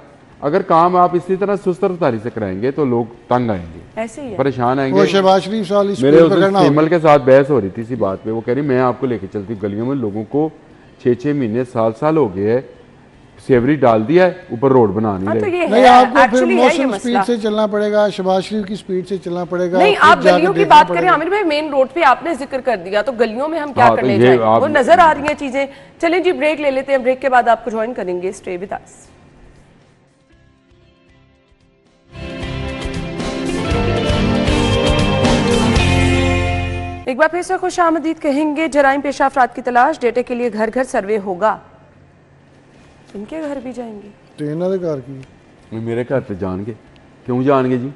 Speaker 3: अगर काम आप इसी तरह सुस्त रफ्तारी से कराएंगे तो लोग तंग आएंगे,
Speaker 1: ऐसे ही है।
Speaker 3: परेशान
Speaker 2: वो
Speaker 3: आएंगे।
Speaker 2: शहबाज शरीफ साल इस
Speaker 3: मेरे
Speaker 2: पे
Speaker 3: उस दिन
Speaker 2: पकड़ना होगा।
Speaker 3: सीमल के साथ बहस हो रही थी इसी बात पे। वो कह रही मैं आपको लेके चलती हूँ गलियों में, लोगों को 6-6 महीने साल हो गए है, सेवरी डाल दिया है, ऊपर रोड बना नहीं
Speaker 1: हाँ तो
Speaker 3: रहे।
Speaker 1: ये
Speaker 2: नहीं,
Speaker 1: है,
Speaker 2: आपको फिर
Speaker 1: एक्चुअली है ये
Speaker 2: मौसम स्पीड
Speaker 1: मसला।
Speaker 2: से चलना पड़ेगा, शहबाज शरीफ की स्पीड से चलना पड़ेगा।
Speaker 1: नहीं,
Speaker 2: फिर
Speaker 1: आप
Speaker 2: जाके
Speaker 1: गलियों की
Speaker 2: देखना
Speaker 1: बात करें
Speaker 2: पड़ेगा।
Speaker 1: आमिर भाई, मेन रोड पे आपने जिक्र कर दिया, तो गलियों में हम क्या
Speaker 3: हाँ, तो
Speaker 1: करने
Speaker 3: ये
Speaker 1: जाएंगे?
Speaker 3: आप-
Speaker 1: वो नजर आ रही हैं चीजें। चलें जी, ब्रेक ले लेते हैं, ब्रेक के बाद आपको ज्वाइन करेंगे। Stay with us. एक बार फिर से खुश आमदीद कहेंगे। जराइम पेशा अफराद की तलाश, डेटे के लिए घर घर सर्वे होगा। इनके घर भी जाएंगे?
Speaker 2: तो इन्होंने घर की
Speaker 3: मेरे घर पे जाएंगे, क्यों जाएंगे जी?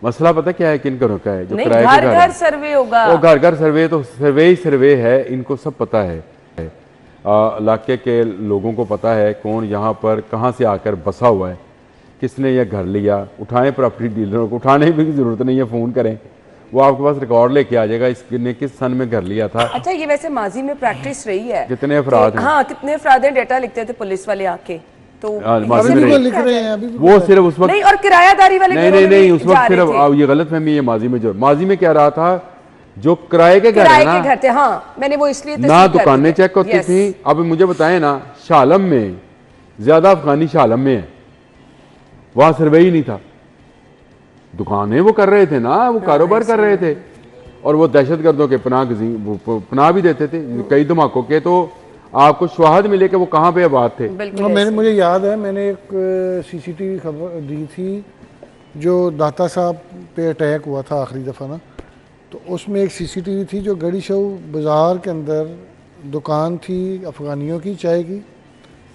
Speaker 3: मसला पता क्या है, किन घरों का है? जो
Speaker 1: नहीं,
Speaker 3: किराए के
Speaker 1: घर
Speaker 3: घर
Speaker 1: घर
Speaker 3: है।
Speaker 1: सर्वे होगा।
Speaker 3: वो घर घर सर्वे तो सर्वे ही सर्वे है, इनको सब पता है। इलाके के लोगों को पता है कौन यहाँ पर कहाँ से आकर बसा हुआ है, किसने यह घर लिया। उठाएं प्रॉपर्टी डीलरों को, उठाने की जरूरत नहीं है, फ़ोन करें, वो आपके पास रिकॉर्ड लेके आ जाएगा इसने किस सन में घर लिया था।
Speaker 1: अच्छा, ये वैसे माजी में प्रैक्टिस रही है।
Speaker 3: कितने अफराद हैं?
Speaker 1: हाँ, कितने अफराद हैं, डेटा लिखते थे पुलिस वाले आके, तो
Speaker 3: माजी
Speaker 2: अभी
Speaker 3: में
Speaker 2: भी वो
Speaker 3: नहीं।
Speaker 2: लिख रहे हैं, अभी भी
Speaker 3: वो सिर्फ उस वक्त
Speaker 1: नहीं, और किरायादारी वाले
Speaker 3: नहीं
Speaker 1: घरों
Speaker 3: नहीं
Speaker 1: में
Speaker 3: नहीं
Speaker 1: भी
Speaker 3: उस
Speaker 1: जा
Speaker 3: वक्त
Speaker 1: रहे
Speaker 3: सिर्फ
Speaker 1: थे।
Speaker 3: ये गलत फहमी है। माजी में जो माजी में क्या रहा था, जो किराए के घर
Speaker 1: किराए
Speaker 3: है
Speaker 1: के
Speaker 3: ना,
Speaker 1: घर थे। हाँ, मैंने वो इसलिए
Speaker 3: ना
Speaker 1: तस्दीक कर
Speaker 3: दुकानें
Speaker 1: दी।
Speaker 3: चेक होती
Speaker 1: Yes.
Speaker 3: थी। अब मुझे बताएं ना, शालम में ज्यादा अफगानी शालम में है, वहां सर्वे ही नहीं था। दुकानें वो कर रहे थे ना, वो कारोबार कर रहे थे, और वो दहशतगर्दों के पनाह भी देते थे। कई धमाकों के तो आपको शवाहद मिले कि वो कहाँ पे आबाद थे।
Speaker 1: बिल्कुल
Speaker 2: मैंने
Speaker 1: ऐसे।
Speaker 2: मुझे याद है, मैंने एक सीसीटीवी खबर दी थी जो दाता साहब पे अटैक हुआ था आखिरी दफ़ा ना, तो उसमें एक सीसीटीवी थी जो गड़ी शव बाज़ार के अंदर दुकान थी अफ़गानियों की चाय की,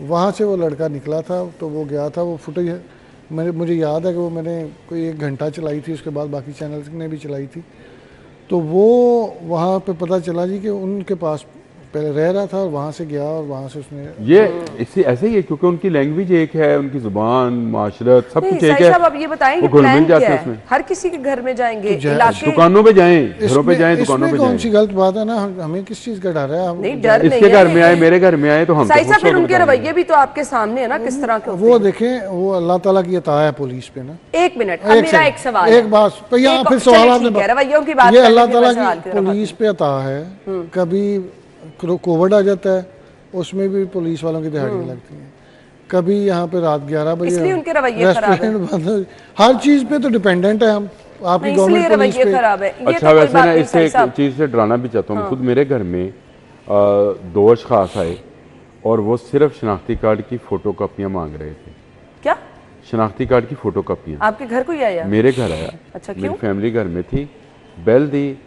Speaker 2: वहाँ से वो लड़का निकला था, तो वो गया था। वो फुटेज मुझे याद है कि वो मैंने कोई 1 घंटा चलाई थी, उसके बाद बाकी चैनल्स ने भी चलाई थी। तो वो वहाँ पे पता चला जी कि उनके पास पहले रह रहा था और वहाँ से गया और वहाँ से उसने
Speaker 3: ये इससे ऐसे ही है क्योंकि उनकी लैंग्वेज एक है, उनकी जुबान, माशरत, सब
Speaker 1: नहीं,
Speaker 3: कुछ एक
Speaker 1: साहिब
Speaker 3: है।
Speaker 1: साहब, अब ये बताएं
Speaker 3: वो
Speaker 1: कि
Speaker 3: घुल मिल
Speaker 1: प्लान
Speaker 3: जाते
Speaker 1: क्या
Speaker 3: हैं
Speaker 1: है?
Speaker 3: उसमें।
Speaker 1: हर किसी के घर में जाएंगे,
Speaker 2: तो
Speaker 1: इलाके।
Speaker 3: दुकानों पे जाएं, घरों पे जाएं, दुकानों
Speaker 2: इसमें
Speaker 3: पे
Speaker 2: कौन सी
Speaker 3: जाएं।
Speaker 2: गलत बात है ना? हमें किस चीज़ का डर है? हम
Speaker 1: नहीं, डर नहीं
Speaker 3: इसके
Speaker 1: है,
Speaker 3: घर में आए,
Speaker 1: लेकिन-
Speaker 3: मेरे घर में आए तो हम तो
Speaker 1: साहिब साहब,
Speaker 3: खुश
Speaker 1: फिर
Speaker 3: होकर
Speaker 1: उनके
Speaker 3: बताएंगे।
Speaker 1: रवैये भी तो आपके सामने है ना, किस तरह के होते
Speaker 2: वो
Speaker 1: हैं।
Speaker 2: देखें, वो अल्लाह ताला की अता है पुलिस पे ना।
Speaker 1: एक मिनट, अब मेरा एक सवाल है।
Speaker 2: एक बात पर यहाँ
Speaker 1: एक-
Speaker 2: फिर
Speaker 1: चलिए,
Speaker 2: सवाल
Speaker 1: ठीक
Speaker 2: आपने
Speaker 1: है, रवैयों की बात
Speaker 2: ये
Speaker 1: करने
Speaker 2: अल्लाह
Speaker 1: के
Speaker 2: ताला
Speaker 1: बाद सवाल
Speaker 2: की
Speaker 1: की तरफ
Speaker 2: पुलिस पे अता है। कभी कोविड आ जाता है, उसमें भी पुलिस वालों की दिहाड़ियाँ लगती हैं। कभी यहाँ पे रात 11 बजे
Speaker 1: इसलिए उनके रवैये खराब हैं।
Speaker 2: रेस्टोरेंट बंद हो, हर चीज़ पे तो डिपेंडेंट है हम। आपकी
Speaker 1: नहीं,
Speaker 2: गवर्नमेंट
Speaker 1: इसलिए
Speaker 2: पुलिस
Speaker 1: रवैये
Speaker 2: पे
Speaker 1: खराब है। ये
Speaker 3: अच्छा,
Speaker 1: तो कोई
Speaker 3: वैसे
Speaker 1: बात
Speaker 3: ना
Speaker 1: नहीं,
Speaker 3: इससे
Speaker 1: साहिब
Speaker 3: एक
Speaker 1: साहब।
Speaker 3: चीज़ से डराना भी चाहता हूँ। खुद मेरे घर में 2 अशखास आए और वो सिर्फ शनाख्ती कार्ड की फ़ोटो कापियाँ मांग रहे थे।
Speaker 1: क्या
Speaker 3: शनाख्ती कार्ड की फ़ोटो कापियाँ
Speaker 1: आपके घर कोई आया?
Speaker 3: मेरे घर आया।
Speaker 1: अच्छा,
Speaker 3: मेरी
Speaker 1: क्यों?
Speaker 3: फैमिली घर में थी, बेल दी,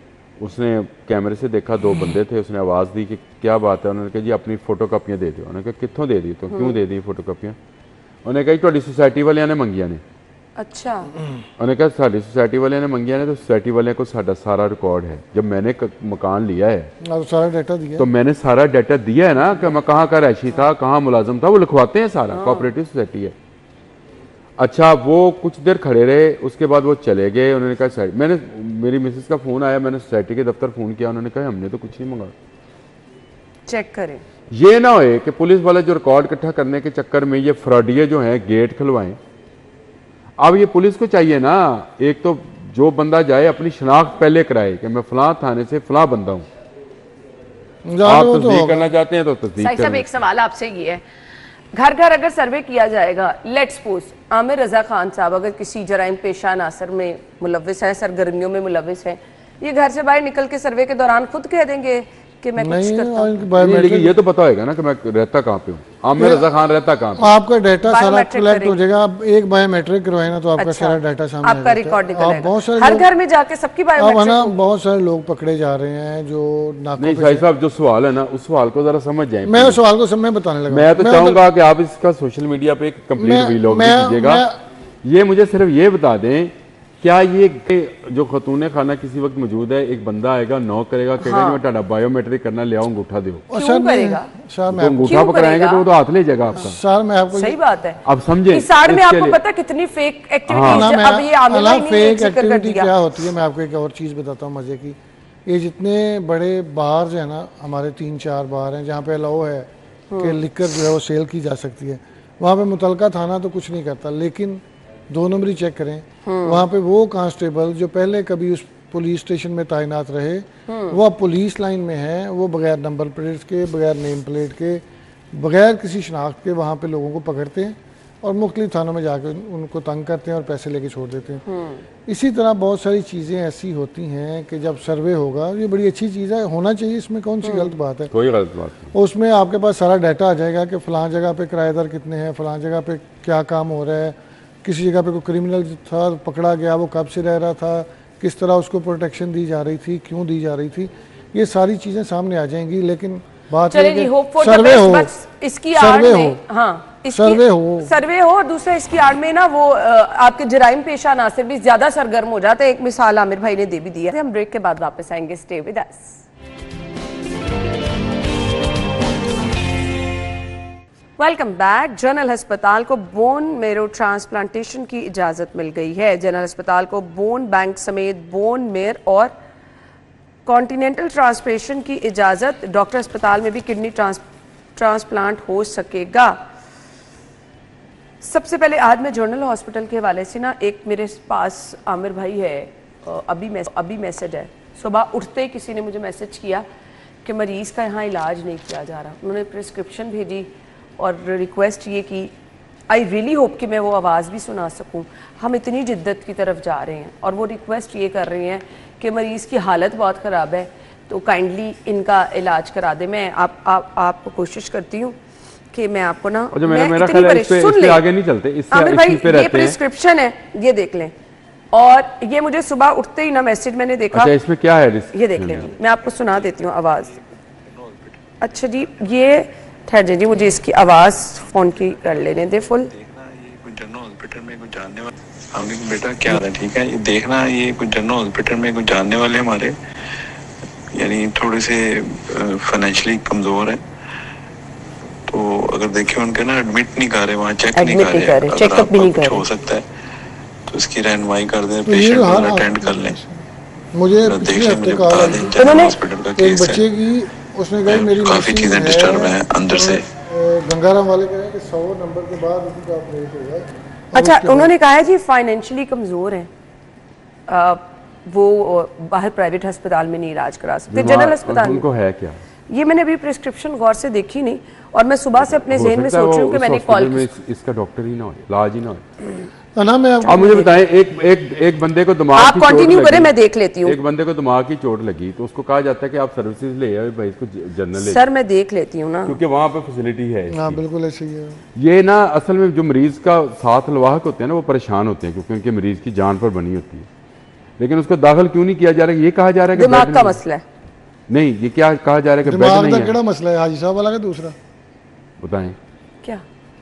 Speaker 3: उसने कैमरे से देखा, 2 बंदे थे, उसने आवाज़ दी कि क्या बात है। उन्होंने कहा जी अपनी फ़ोटो कापियाँ दे दो। उन्होंने कहा कित्थों दे दी? तो क्यों दे दी फ़ोटो कापियाँ? उन्होंने कहा ਤੁਹਾਡੀ सोसाइटी वाले ने मंगिया ने।
Speaker 1: अच्छा,
Speaker 3: उन्होंने कहा साड़ी सोसाइटी वाले ने मंगिया ने, तो सोसाइटी वाले को साडा सारा रिकॉर्ड है। जब मैंने मकान लिया है
Speaker 2: और सारा डाटा दिया।
Speaker 3: तो मैंने सारा डाटा दिया है ना कि मैं कहाँ का रहायशी था, कहाँ मुलाजम था, वो लिखवाते हैं सारा। कोऑपरेटिव सोसाइटी है। अच्छा, वो कुछ देर खड़े रहे, उसके बाद वो चले गए। उन्होंने कहा साइड, मैंने मेरी मिसेस का फ़ोन आया, मैंने सोसाइटी के दफ्तर फ़ोन किया, उन्होंने कहा हमने तो कुछ नहीं मंगाया।
Speaker 1: चेक करें।
Speaker 3: ये ना होए कि पुलिस वाले जो रिकॉर्ड इकट्ठा करने के चक्कर में ये फ्रॉडिये जो हैं गेट खुलवाएं। अब ये पुलिस को चाहिए ना, एक तो जो बंदा जाए अपनी शनाख्त पहले कराए कि मैं फलां थाने से फलां बंदा हूँ। आप तस्दीक करना चाहते हैं तो तस्दीक
Speaker 1: साहिब साहब, एक सवाल आपसे ये है, घर घर अगर सर्वे किया जाएगा, लेट्स सपोज आमिर रजा खान साहब अगर किसी जराइम पेशा नासर में मुलविस है, सरगर्मियों में मुलविस है, ये घर से बाहर निकल के सर्वे के दौरान खुद कह देंगे कि मैं कुछ करता हूं?
Speaker 3: लेकिन ये तो पता होगा ना कि मैं रहता कहाँ पे हूँ, आमिर रजा खान रहता कहाँ पे।
Speaker 2: आपका डाटा सारा कलेक्ट हो जाएगा। आप एक बायोमेट्रिक करवाए ना तो आपका सारा डाटा सामने
Speaker 1: आपका रिकॉर्ड निकलेगा।
Speaker 2: बहुत सारे
Speaker 1: हर घर में जाके सबकी
Speaker 2: अब
Speaker 1: बायोमेट्रिक
Speaker 2: ना बहुत सारे लोग पकड़े जा रहे हैं जो
Speaker 3: नहीं भाई साहब, जो सवाल है ना उस सवाल को जरा समझ जाए।
Speaker 2: मैं उस सवाल को समय बताने लगा।
Speaker 3: मैं तो चाहूंगा कि आप इसका सोशल मीडिया पे एक कंप्लीट वीलॉग कीजिएगा। ये मुझे सिर्फ ये बता दें, क्या ये जो खतून खाना किसी वक्त मौजूद है, एक बंदा आएगा नॉक करेगा, कहेगा मैं टाटा बायोमेट्रिक करना ले आऊंगा, उठा दो,
Speaker 1: क्यों करेगा?
Speaker 2: सर
Speaker 3: तो अंगूठा पकड़ाएंगे तो वो तो हाथ ले जाएगा आपका।
Speaker 2: सर मैं आपको
Speaker 1: सही बात है।
Speaker 3: अब समझे
Speaker 1: इस आड़ में आपको पता कितनी फेक एक्टिविटीज अब ये आमिर भाई ने
Speaker 2: फेक
Speaker 1: जिक्र कर
Speaker 2: एक्टिविटी
Speaker 1: दिया।
Speaker 2: क्या होती है, मैं आपको एक और चीज़ बताता हूँ मजे की। ये जितने बड़े बार जो है ना, हमारे 3-4 बार हैं जहाँ पे अलाउ है कि लिकर जो है वो सेल की जा सकती है, वहाँ पे मुतलका थाना तो कुछ नहीं करता, लेकिन 2 नंबरी चेक करें, वहाँ पे वो कांस्टेबल जो पहले कभी उस पुलिस स्टेशन में तैनात रहे, वो अब पुलिस लाइन में है, वो बगैर नंबर प्लेट के, बगैर नेम प्लेट के, बगैर किसी शनाख्त के वहाँ पे लोगों को पकड़ते हैं और मुख्तलिफ थानों में जाकर उनको तंग करते हैं और पैसे लेके छोड़ देते हैं। इसी तरह बहुत सारी चीज़ें ऐसी होती हैं कि जब सर्वे होगा, ये बड़ी अच्छी चीज़ है, होना चाहिए, इसमें कौन सी गलत बात है?
Speaker 3: कोई गलत बात नहीं।
Speaker 2: उसमें आपके पास सारा डाटा आ जाएगा कि फ़लाँ जगह पे किराएदार कितने हैं, फ़लाँ जगह पे क्या काम हो रहा है, किसी जगह पे कोई क्रिमिनल था पकड़ा गया, वो कब से रह रहा था, किस तरह उसको प्रोटेक्शन दी जा रही थी, क्यों दी जा रही थी, ये सारी चीज़ें सामने आ जाएंगी। लेकिन बात
Speaker 1: सर्वे हो, इसकी आड़ में सर्वे हो और दूसरा इसकी आड़ में ना वो आपके जराइम पेशा नासिर भी ज्यादा सरगर्म हो जाते हैं। एक मिसाल आमिर भाई ने दे भी दी है। हम ब्रेक के बाद वापस आएंगे, stay with us. Welcome back. General अस्पताल को बोन मेरो ट्रांसप्लांटेशन की इजाज़त मिल गई है। जनरल अस्पताल को बोन बैंक समेत बोन मेर और कॉन्टिनेंटल ट्रांसप्लांटेशन की इजाज़त। डॉक्टर अस्पताल में भी किडनी ट्रांसप्लांट हो सकेगा। सबसे पहले आज मैं जनरल हॉस्पिटल के हवाले से ना, एक मेरे पास आमिर भाई है, अभी मैसेज है, सुबह उठते ही किसी ने मुझे मैसेज किया कि मरीज़ का यहाँ इलाज नहीं किया जा रहा। उन्होंने प्रिस्क्रिप्शन भेजी और रिक्वेस्ट ये की, आई रियली होप कि मैं वो आवाज़ भी सुना सकूं। हम इतनी जिद्दत की तरफ जा रहे हैं और वो रिक्वेस्ट ये कर रही हैं कि मरीज़ की हालत बहुत ख़राब है तो काइंडली इनका इलाज करा दे। मैं आपको कोशिश करती हूँ कि मैं आपको ना,
Speaker 3: मेरा ख्याल है इस पे आगे नहीं चलते,
Speaker 1: आमिर भाई ये प्रिस्क्रिप्शन है, ये देख लें। और ये मुझे सुबह उठते ही ना मैसेज मैंने देखा।
Speaker 3: अच्छा, इसमें क्या है?
Speaker 1: ये देख लें, मैं आपको सुना देती हूँ आवाज़। अच्छा जी, ये ठहर जी, मुझे इसकी आवाज़ फ़ोन की कर लेने दे फुल।
Speaker 5: देखना ये कोई जनरल हॉस्पिटल में कोई जानने वाले, हमने बेटा क्या है, ठीक है, ये देखना ये कोई जनरल हॉस्पिटल में कोई जानने वाले हमारे, यानी थोड़े से फाइनेंशियली कमज़ोर है, तो अगर देखें उनके ना एडमिट नहीं कर रहे, वहाँ चेक नहीं कर रहे, चेकअप भी नहीं कर रहे, हो सकता है तो इसकी रहनुमाई कर दें, पेशेंट को अटेंड कर लें।
Speaker 2: मुझे बता दें जनरल हॉस्पिटल का केस है, उसने कहा मेरी
Speaker 5: काफी चीजें डिस्टर्ब हैं अंदर से।
Speaker 2: गंगाराम वाले कह रहे हैं कि 100 नंबर के बाद उनका ऑपरेट होगा।
Speaker 1: अच्छा, उन्होंने कहा है जी फाइनेंशियली कमजोर हैं, वो बाहर प्राइवेट अस्पताल में नहीं इलाज करा सकते, जनरल अस्पताल
Speaker 3: उनको है क्या?
Speaker 1: ये मैंने अभी प्रिस्क्रिप्शन गौर से देखी नहीं और मैं सुबह से अपने ज़हन में सोच रही हूँ कि मैंने कॉल
Speaker 3: इसका डॉक्टर ही ना हो, इलाज ही ना हो।
Speaker 2: ना मैं
Speaker 3: आप मुझे बताएं, एक बंदे को दिमाग
Speaker 1: आप कंटिन्यू करें, मैं देख लेती हूँ।
Speaker 3: एक बंदे को दिमाग की चोट लगी तो उसको कहा जाता है कि आप सर्विसेज ले आओ भाई, इसको जनरल ले।
Speaker 1: सर मैं देख लेती हूँ ना,
Speaker 3: क्योंकि वहाँ पे फैसिलिटी है।
Speaker 2: हाँ बिल्कुल ऐसे ही है।
Speaker 3: ये ना असल में जो मरीज का साथ लवाहक होते हैं ना, वो परेशान होते हैं क्योंकि उनके मरीज की जान पर बनी होती है, लेकिन उसको दाखिल क्यों नहीं किया जा रहा है? ये कहा जा रहा है कि
Speaker 1: दिमाग का मसला है।
Speaker 3: नहीं, ये क्या कहा जा रहा है कि
Speaker 2: दिमाग का केड़ा मसला है हाजी साहब वाला का दूसरा
Speaker 3: बताएं।
Speaker 1: क्या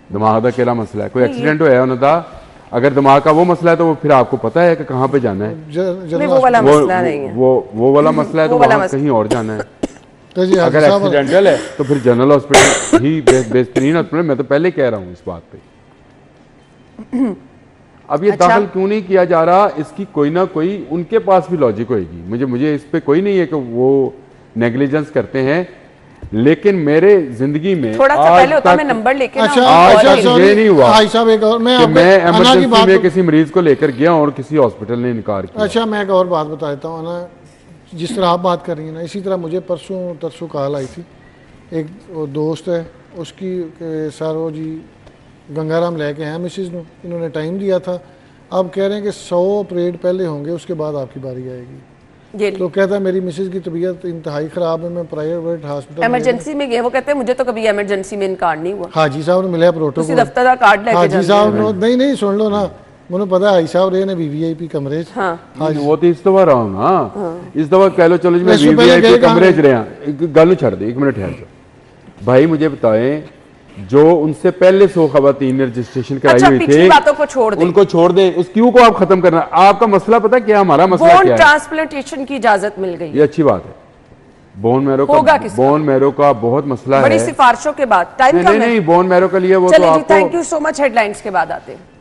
Speaker 3: दिमाग का केड़ा मसला है? कोई एक्सीडेंट होया उन्होंने, अगर दिमाग का वो मसला है तो वो फिर आपको पता है कि कहाँ पे जाना है।
Speaker 1: नहीं, वो वाला मसला नहीं है,
Speaker 3: वो वाला मसला है तो वहाँ कहीं और जाना है। अगर एक्सीडेंटल है तो फिर जनरल हॉस्पिटल ही बेहतरीन हॉस्पिटल। मैं तो पहले कह रहा हूँ इस बात पे। अब ये दाखिल क्यों नहीं किया जा रहा, इसकी कोई ना कोई उनके पास भी लॉजिक होगी। मुझे इस पे कोई नहीं है कि वो नेग्लिजेंस करते हैं, लेकिन मेरे जिंदगी में
Speaker 1: थोड़ा सा
Speaker 3: आज
Speaker 1: पहले होता
Speaker 3: तक-
Speaker 1: मैं नंबर लेके ना
Speaker 2: अच्छा
Speaker 3: आज
Speaker 1: कॉल
Speaker 3: तक
Speaker 1: की।
Speaker 2: sorry,
Speaker 3: ये नहीं हुआ
Speaker 2: भाई साहब एक और मैं
Speaker 3: कि
Speaker 2: आपको
Speaker 3: मैं
Speaker 2: अना की
Speaker 3: इमरजेंसी
Speaker 2: बात
Speaker 3: में किसी मरीज को लेकर गया और किसी हॉस्पिटल ने इनकार किया।
Speaker 2: अच्छा मैं एक और बात बता देता हूँ ना, जिस तरह आप बात कर रही हैं ना, इसी तरह मुझे परसों कॉल आई थी। एक वो दोस्त है उसकी सर वो जी गंगाराम लेके हैं मिसिज नो, इन्होंने टाइम दिया था, अब कह रहे हैं कि 100 ऑपरेट पहले होंगे उसके बाद आपकी बारी आएगी।
Speaker 1: ये
Speaker 2: तो कहता है मेरी मिसिज की तबीयत इंतहाई ख़राब है, मैं प्राइवेट हॉस्पिटल
Speaker 1: इमरजेंसी में गए, वो कहते हैं मुझे तो कभी इमरजेंसी में इनकार नहीं हुआ।
Speaker 2: हाजी साहब ने मिले
Speaker 1: ਤੁਸੀਂ
Speaker 2: प्रोटोकॉल
Speaker 1: ਦਫ਼ਤਰ ਦਾ ਕਾਰਡ ਲੈ ਕੇ
Speaker 2: हाजी
Speaker 1: ਜਾਂਦੇ
Speaker 2: साहब ने नहीं सुन लो ना, मैंने पता है हाजी साहब रहे ने वीवीआईपी कमरे च।
Speaker 1: हाँ
Speaker 3: नहीं, वो तो इस दफा रहा हूं ना, इस दफा कह लो चलो जी मैं
Speaker 2: इससे पहले
Speaker 3: वीवीआईपी
Speaker 2: गए कहाँ
Speaker 3: कमरे च रहा। एक गल छड़ दे, एक मिनट ठहर जाओ भाई, मुझे बताएं जो उनसे पहले 100 खवातीन ने रजिस्ट्रेशन कराई
Speaker 1: अच्छा,
Speaker 3: हुई
Speaker 1: पिछली
Speaker 3: थी
Speaker 1: बातों को छोड़ दें।
Speaker 3: उनको छोड़ दें, उस क्यों को आप खत्म करना। आपका मसला पता है क्या, हमारा मसला
Speaker 1: बोन
Speaker 3: क्या है?
Speaker 1: ट्रांसप्लांटेशन की इजाजत मिल गई,
Speaker 3: ये अच्छी बात है। बोन मैरो
Speaker 1: होगा
Speaker 3: का
Speaker 1: किसका?
Speaker 3: बोन मैरो का बहुत मसला
Speaker 1: बड़ी
Speaker 3: है।
Speaker 1: सिफारिशों के बाद टाइम
Speaker 3: नहीं
Speaker 1: कम
Speaker 3: नहीं
Speaker 1: है।
Speaker 3: नहीं, बोन मैरो के लिए वो तो
Speaker 1: चलिए जी,
Speaker 3: आपको
Speaker 1: thank you so much. Headlines के बाद आते हैं।